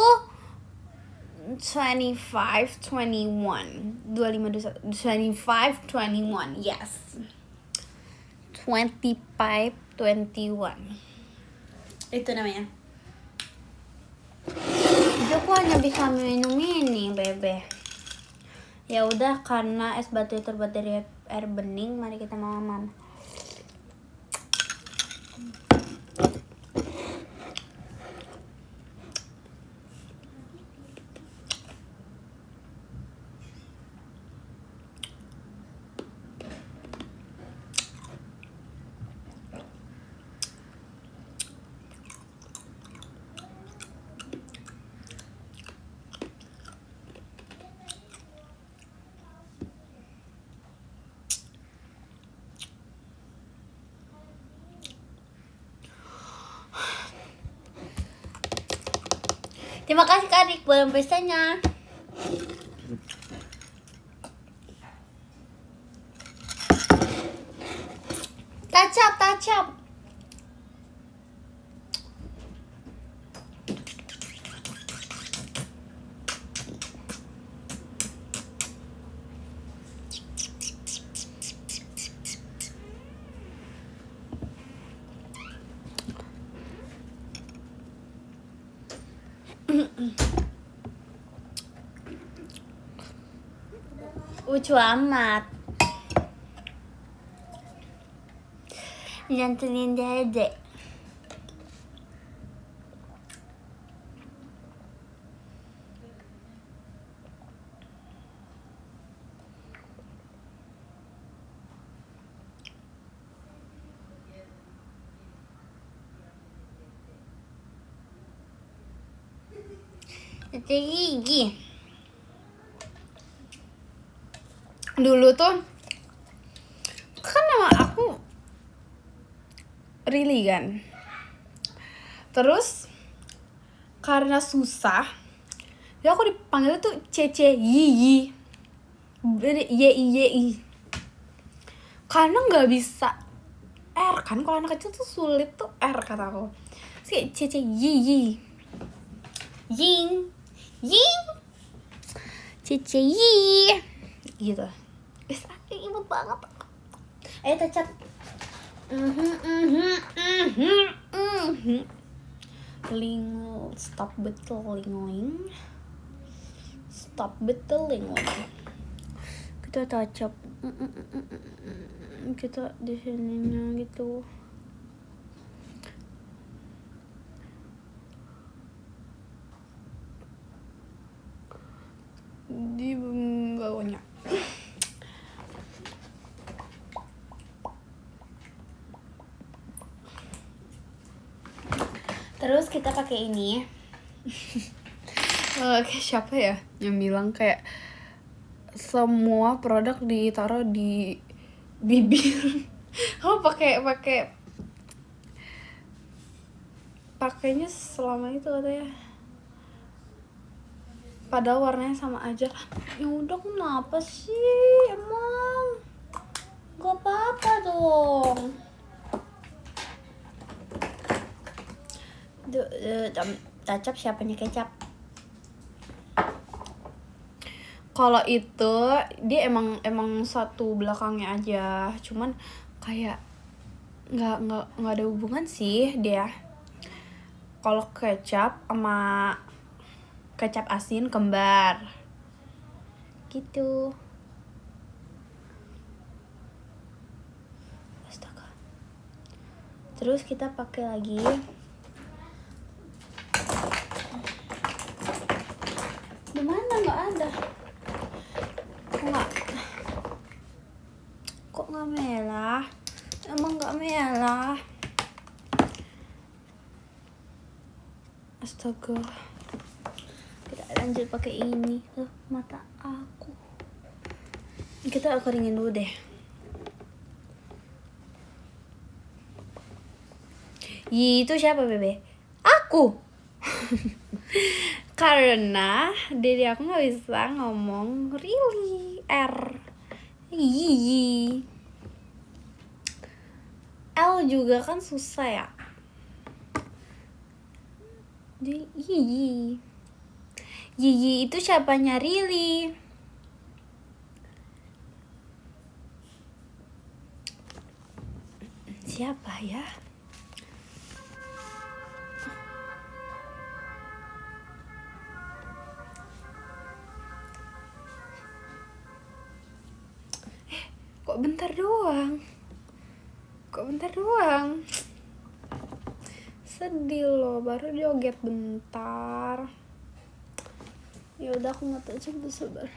25-21. 25-21. Yes. 25-21. Itu namanya. Jadi aku hanya bisa minum ini, bebe. Ya udah, karena es batu terbuat dari air bening, mari kita mamam. Terima kasih Kak Adik buat pestanya. Tacap. Lucu amat. Nyantunin dede. Itu gigi. Dulu tuh kan nama aku Rili kan. Terus karena susah, ya aku dipanggil tuh Cece Yiyi. Yi. Karena nggak bisa R kan, kalau anak kecil tuh sulit tuh R kata aku. Terus kayak Cece Yiyi. Ying. Cece Yi. Gitu. Imut banget. Ayo tacap. Lingo. Stop beteling. Kita tacap. Kita di sininya gitu. Di bawahnya. Terus kita pakai ini. Siapa ya yang bilang kayak semua produk ditaruh di bibir. Kamu pakainya selama itu katanya. Padahal warnanya sama aja. Ya udah, kenapa sih emang? Gak apa-apa dong. Tacap siapanya kecap? Kalau itu dia emang satu belakangnya aja, cuman kayak nggak ada hubungan sih dia. Kalau kecap sama kecap asin kembar gitu. Astaga. Terus kita pakai lagi. Dimana nggak ada? Kok nggak merah? Emang nggak merah? Astaga. Kita lanjut pakai ini. Mata aku. Kita keringin dulu deh. Itu siapa bebe? Aku. Karena diri aku nggak bisa ngomong really Yi. L juga kan susah ya. Jadi Yi itu siapanya really? Siapa ya? Kok bentar doang? Sedih loh, baru joget bentar. Ya udah aku nggak tahu, sabar.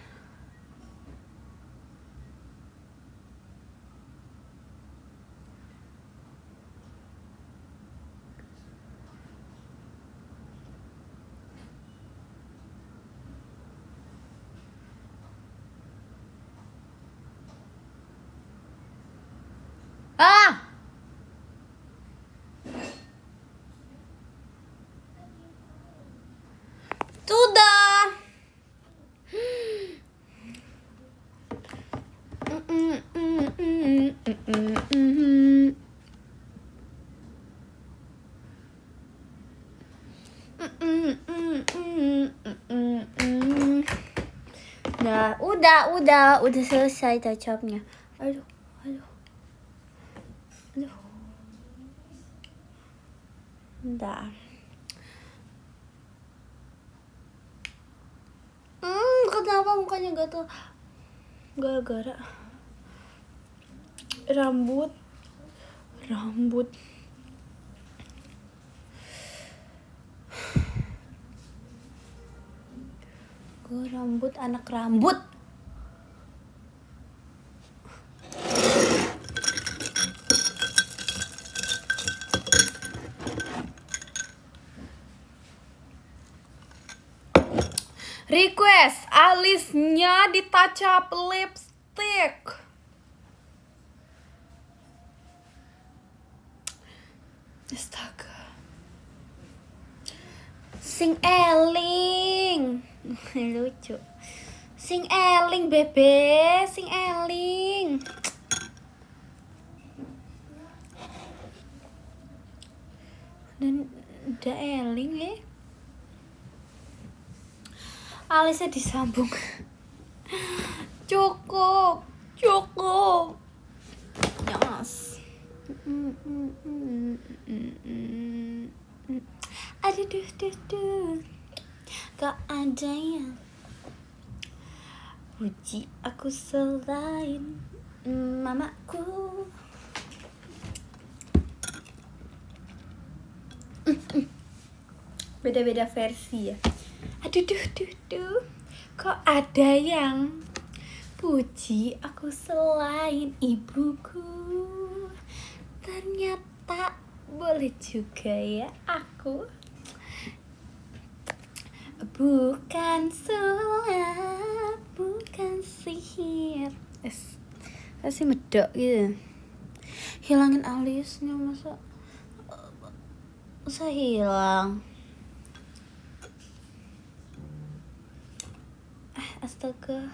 Sudah. Nah, udah selesai touch-up-nya. Aduh. Udah. Kenapa mukanya gatel? Gara-gara rambut. Gue anak rambut. Request alisnya di touch up lipstick. Astaga. Sing eling. Lucu. Sing eling bebe, sing eling. Dan udah eling ya. Alisnya disambung. Cukup. Yes. Aduh. Gak ada yang puji aku selain mamaku. Beda-beda versi ya. Aduh. Kok ada yang puji aku selain ibuku? Ternyata boleh juga ya aku. Bukan sulap, bukan sihir. Masih medok gitu. Hilangin alisnya masa hilang. Astaga.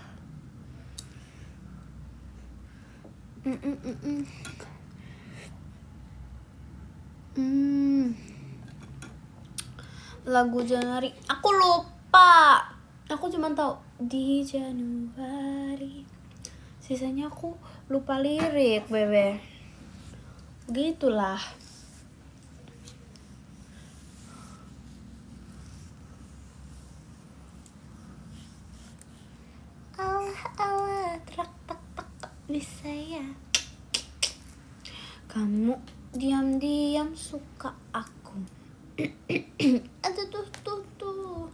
Lagu Januari aku lupa. Aku cuma tahu di Januari. Sisanya aku lupa lirik, bebe. Gitulah. Allah tak bisa ya. Kamu diam-diam suka aku. Aduh tuh.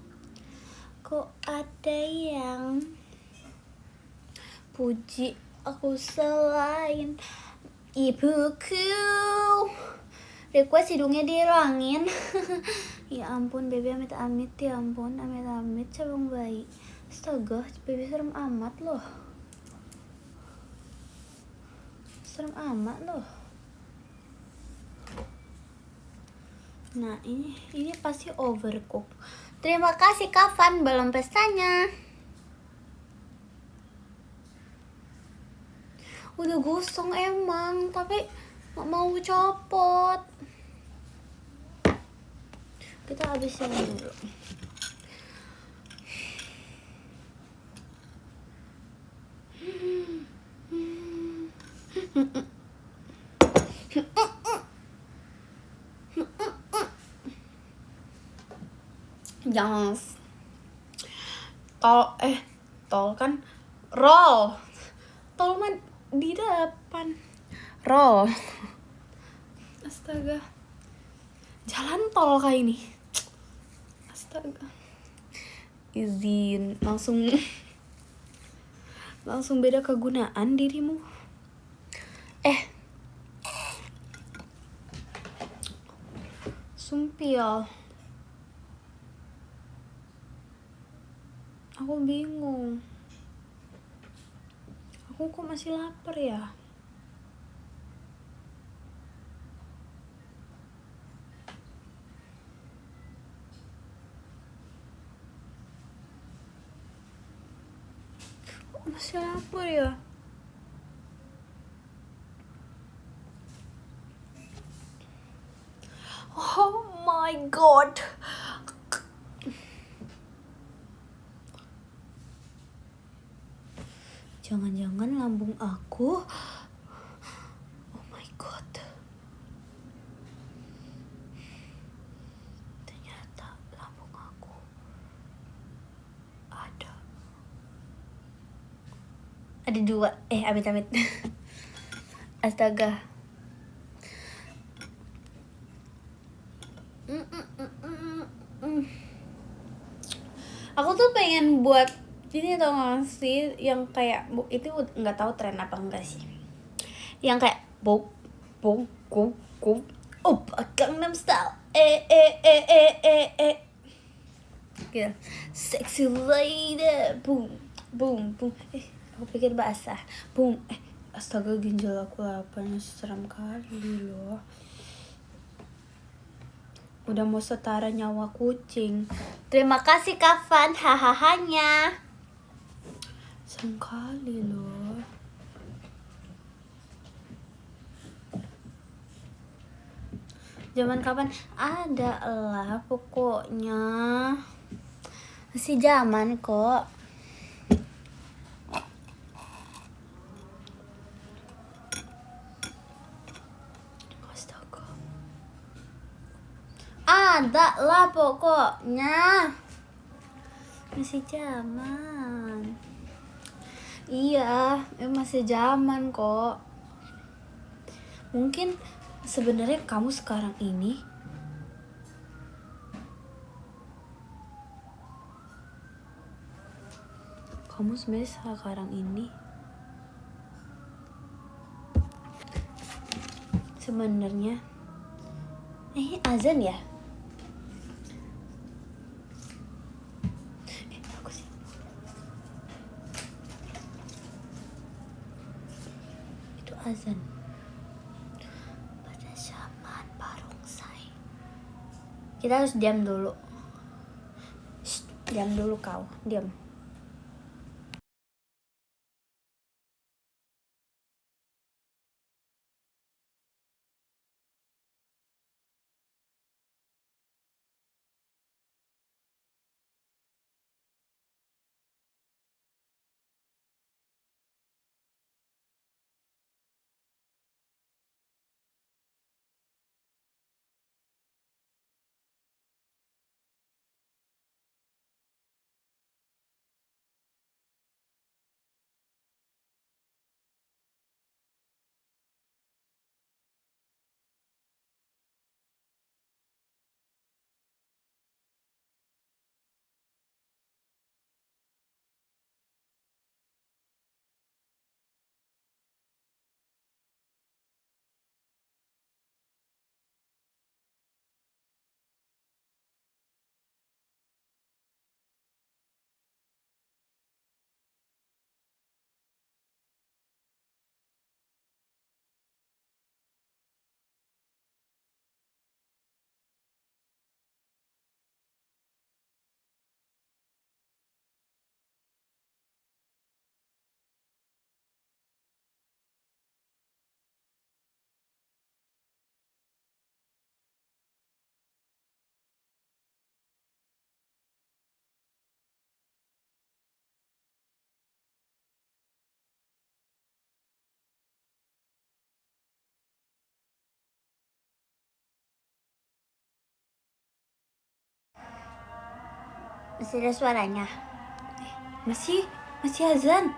Kok ada yang puji aku selain ibuku. Request hidungnya dirangin. Ya ampun, bebe, amit-amit. Ya ampun, amit-amit. Cabang bayi. Astaga, bebe serem amat loh. Nah, ini pasti overcook. Terima kasih kapan belum pestanya. Udah gosong emang, tapi gak mau copot. Kita habisin dulu. Jangan tol kan roll. Tol mah di depan. Roll. Astaga. Jalan tol kayak ini. Astaga. Izin langsung beda kegunaan dirimu. Sumpil. Aku bingung. Aku kok masih lapar ya? Kok masih lapar ya? Oh my god. Jangan-jangan lambung aku. Oh my god. Ternyata lambung aku ada dua. Amit-amit. Astaga. Aku tuh pengen buat ini, tau gak sih, yang kayak itu nggak tahu tren apa enggak sih, yang kayak bok Gangnam Style gitu, sexy lady, boom boom boom. Aku pikir basah, boom. Astaga, ginjal aku lapar, seram kali loh. Udah mau setara nyawa kucing. Terima kasih Kavan, hahahanya. Serem kali loh. Zaman kapan? Ada lah pokoknya. Masih zaman kok. Astaga. Ada lah pokoknya. Masih zaman. Iya, masih zaman kok. Mungkin sebenarnya kamu sekarang ini sebenarnya azan ya? Bagus ya. Itu azan. Pada zaman barongsai. Kita harus diam dulu. Shh, diam dulu kau, diam. Masih ada suaranya. Masih azan.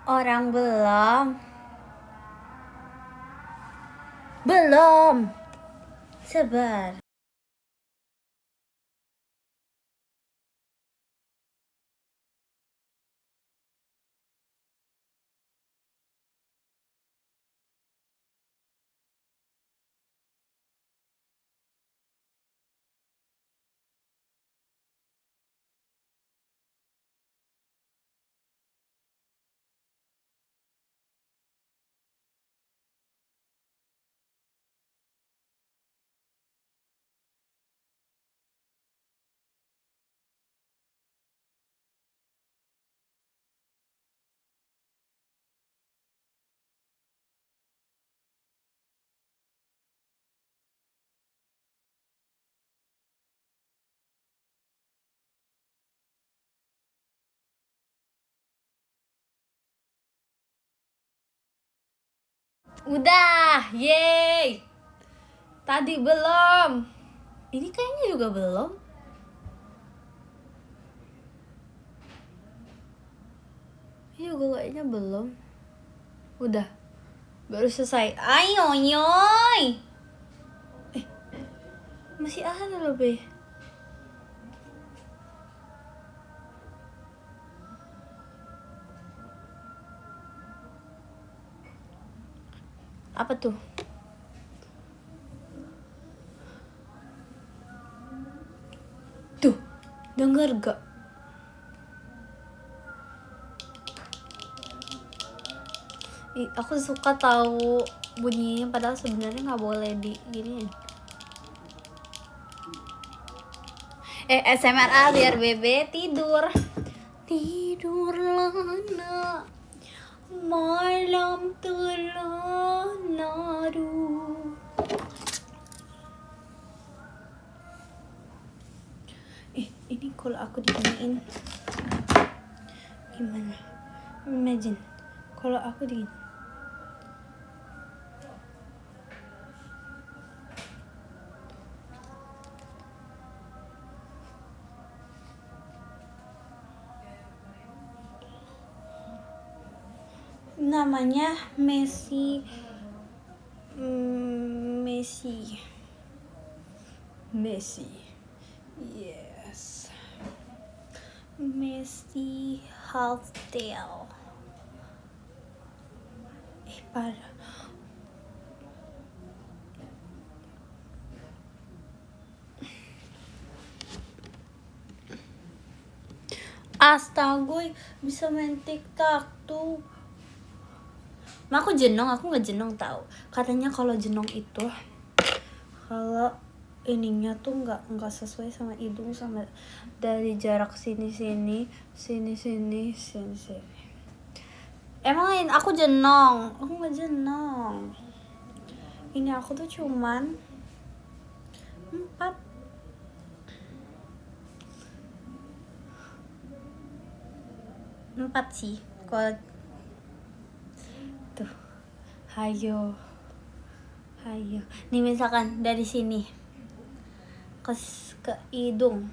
Orang belum. Sabar. Udah, yeay. Tadi belum. Ini kayaknya juga belum. Ini juga kayaknya belum. Udah. Baru selesai. Ayo, nyoy. Masih ada loh, Be. Apa tuh? Tuh, denger gak? Aku suka tahu bunyinya padahal sebenarnya nggak boleh di giniin. SMRA biar Bebe tidur. Tidurlah nak, malam telah larut. Ini kalau aku diginiin gimana? Imagine kalau aku digini. Namanya Messi. Messi. Yes. Messi Halfdale. Parah. Astaga, bisa main TikTok tuh. Ma, aku nggak jenong tau. Katanya kalau jenong itu kalau ininya tuh nggak sesuai sama hidung, sama dari jarak sini. Emang aku jenong? Aku nggak jenong. Ini aku tuh cuman 4 sih. Kalau tuh, hayo. Nih misalkan dari sini ke hidung.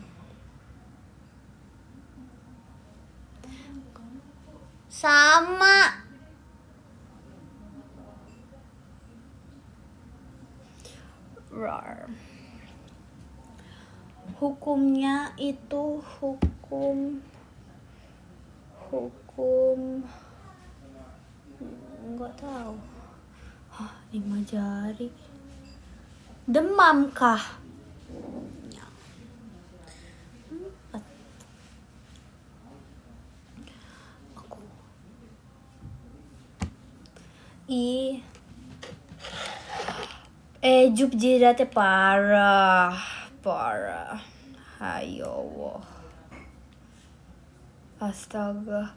Sama. Rar. Hukumnya itu hukum nggak tahu. 5 jari. Demam kah? 4. Aku Jup jidatnya parah. Hayo. Astaga.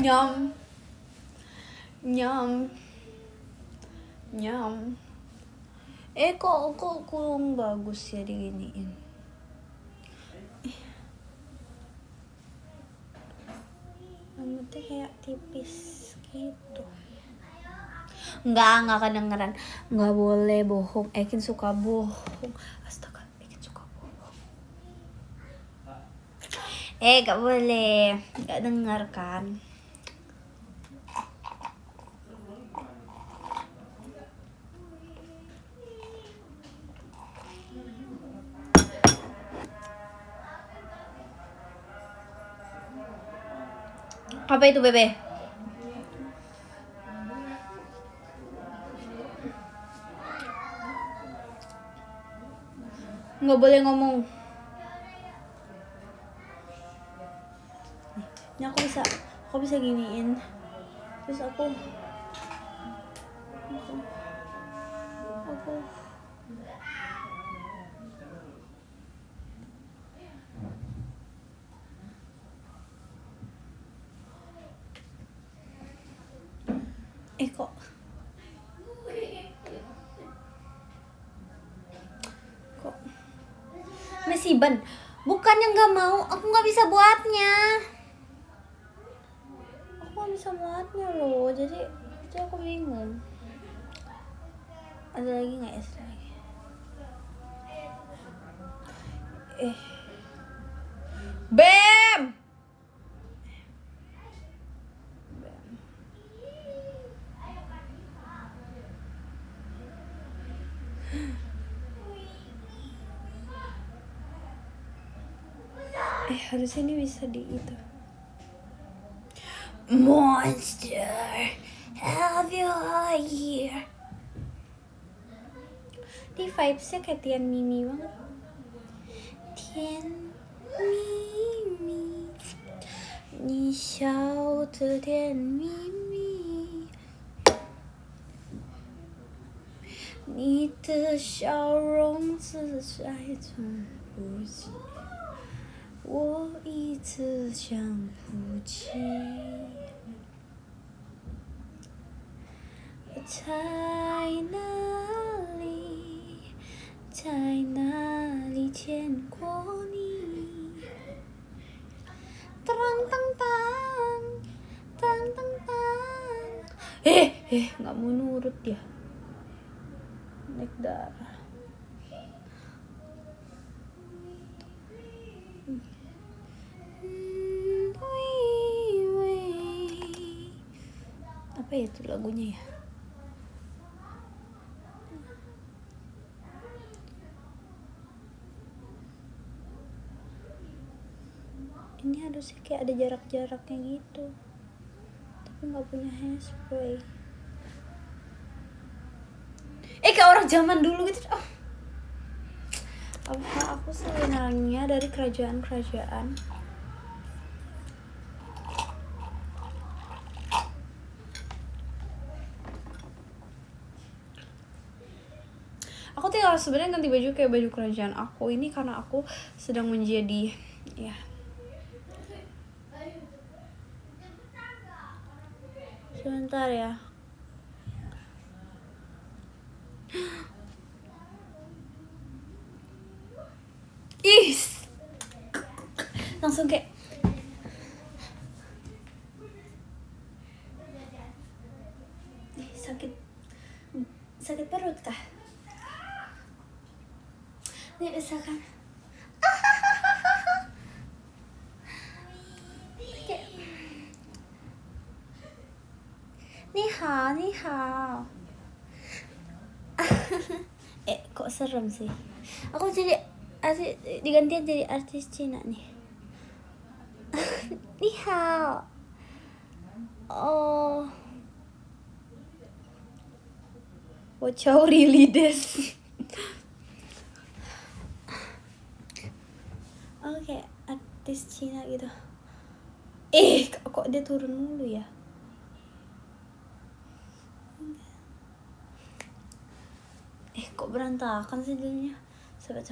Nyam. Kok kurang bagus ya diginiin. Rambutnya kayak tipis gitu. Enggak kedengeran. Enggak boleh bohong. Ekin suka bohong. Astaga, Ekin suka bohong. Gak boleh. Gak denger kan. Apa itu, Bebe? Nggak boleh ngomong. Ini aku bisa giniin. Terus aku kok Messi ban. Bukannya nggak mau, aku nggak bisa buatnya. Loh, jadi aku bingung. Ada lagi nggak ya? Bam. Harusnya ini bisa di itu. Monster, have you here? Di vibesnya kayak Tian Mimi banget. Tian Mimi, 你笑的甜蜜蜜，你的笑容自在中不及，我一直想不起。在哪里见过你？当当当。Nggak mau nurut dia. Naik darah. ya itu lagunya ya? Ini harusnya kayak ada jarak-jaraknya gitu, tapi nggak punya hairspray. Kayak orang zaman dulu gitu. Apa aku sebenarnya dari kerajaan-kerajaan? Aku tinggal sebenarnya ganti baju kayak baju kerajaan aku ini karena aku sedang menjadi ya. Sebentar ya. Langsung kayak sakit perut kah? Nih misalkan Ni hao kok serem sih. Aku jadi digantian jadi artis Cina nih. Ni hao. Oh, 我超 really this. Oke, artis Cina gitu. Kok dia turun mulu ya? Kok berantakan sih jadinya? Coba.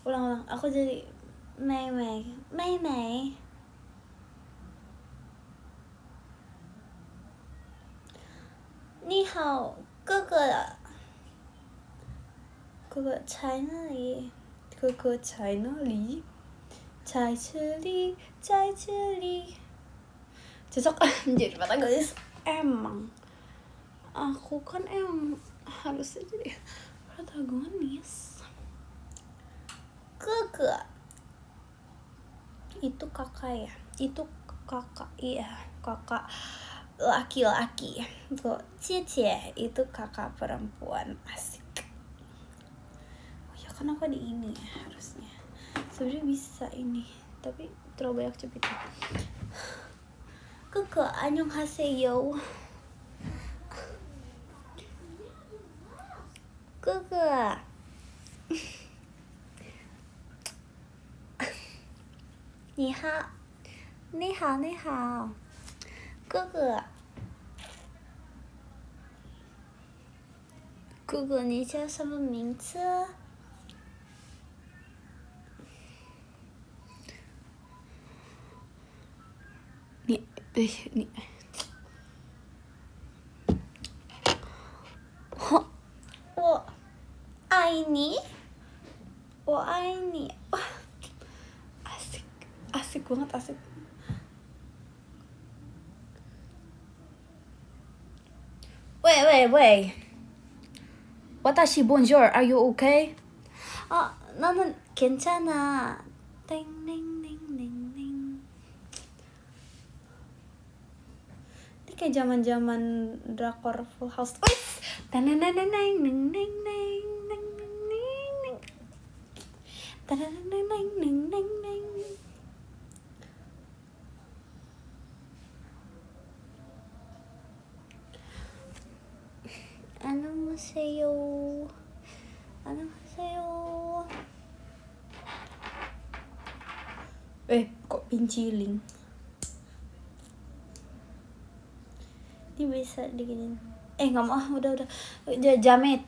Ulang. Aku jadi Mei. Ni hao, 哥哥在哪里？哥哥在哪里？在这里。Cocok jadi protagonis. Emang aku kan harusnya jadi protagonis. Kakak itu kakak ya? Itu kakak, iya, kakak laki-laki. Kok Cicie itu kakak perempuan. Asik. Oh ya kan aku di ini ya harusnya. Sebenarnya bisa ini, tapi terlalu banyak cepitan. Kakak annyeonghaseyo. Kakak. Ni hao. Kakak. 哥哥，你叫什么名字？你，我爱你，asik banget, asik. Wait. Watashi bonjour, are you okay? 나는 괜찮아. 땡. Ini kayak zaman drakor Full House. Annyeonghaseyo. Kok pinciling? Ini bisa diginin. Nggak mau, udah. Jamet.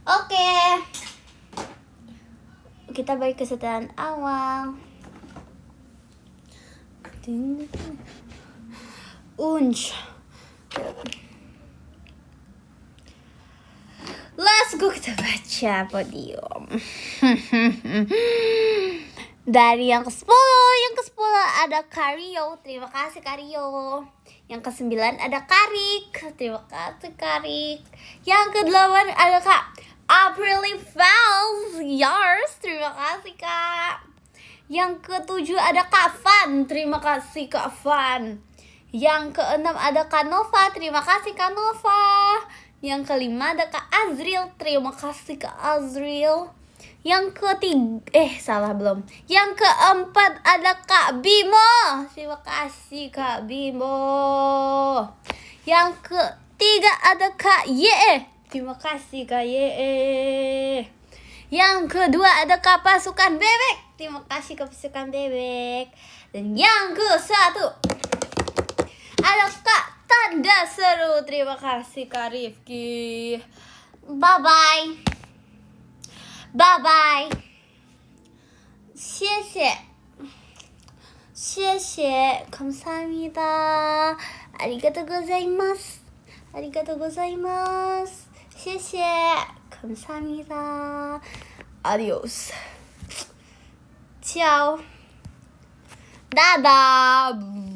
Oke. Kita balik ke setelan awal. Let's go, kita baca podium. Dari yang ke-10 ada Kario. Terima kasih Kario. Yang ke-9 ada Karik. Terima kasih Karik. Yang ke-8 ada Kak Aprili Fels. Yours. Terima kasih Kak. Yang ke-7 ada Kak Fan. Terima kasih Kak Fan. Yang ke-6 ada Kak Nova. Terima kasih Kak Nova. Yang ke-5 ada Kak Azril. Terima kasih Kak Azril. Yang salah belum. Yang ke-4 ada Kak Bimo. Terima kasih Kak Bimo. Yang ke-3 ada Kak Ye. Terima kasih Kak Ye. Yang kedua ada Kak Pasukan Bebek. Terima kasih Kak Pasukan Bebek. Dan yang ke-1 ada Kak Tanda Seru. Terima kasih Kak Rifki. Bye bye. Bye bye. 谢谢. 谢谢. 감사합니다. ありがとうございます. ありがとうございます. 谢谢. 감사합니다. Adios. Ciao. Dadah.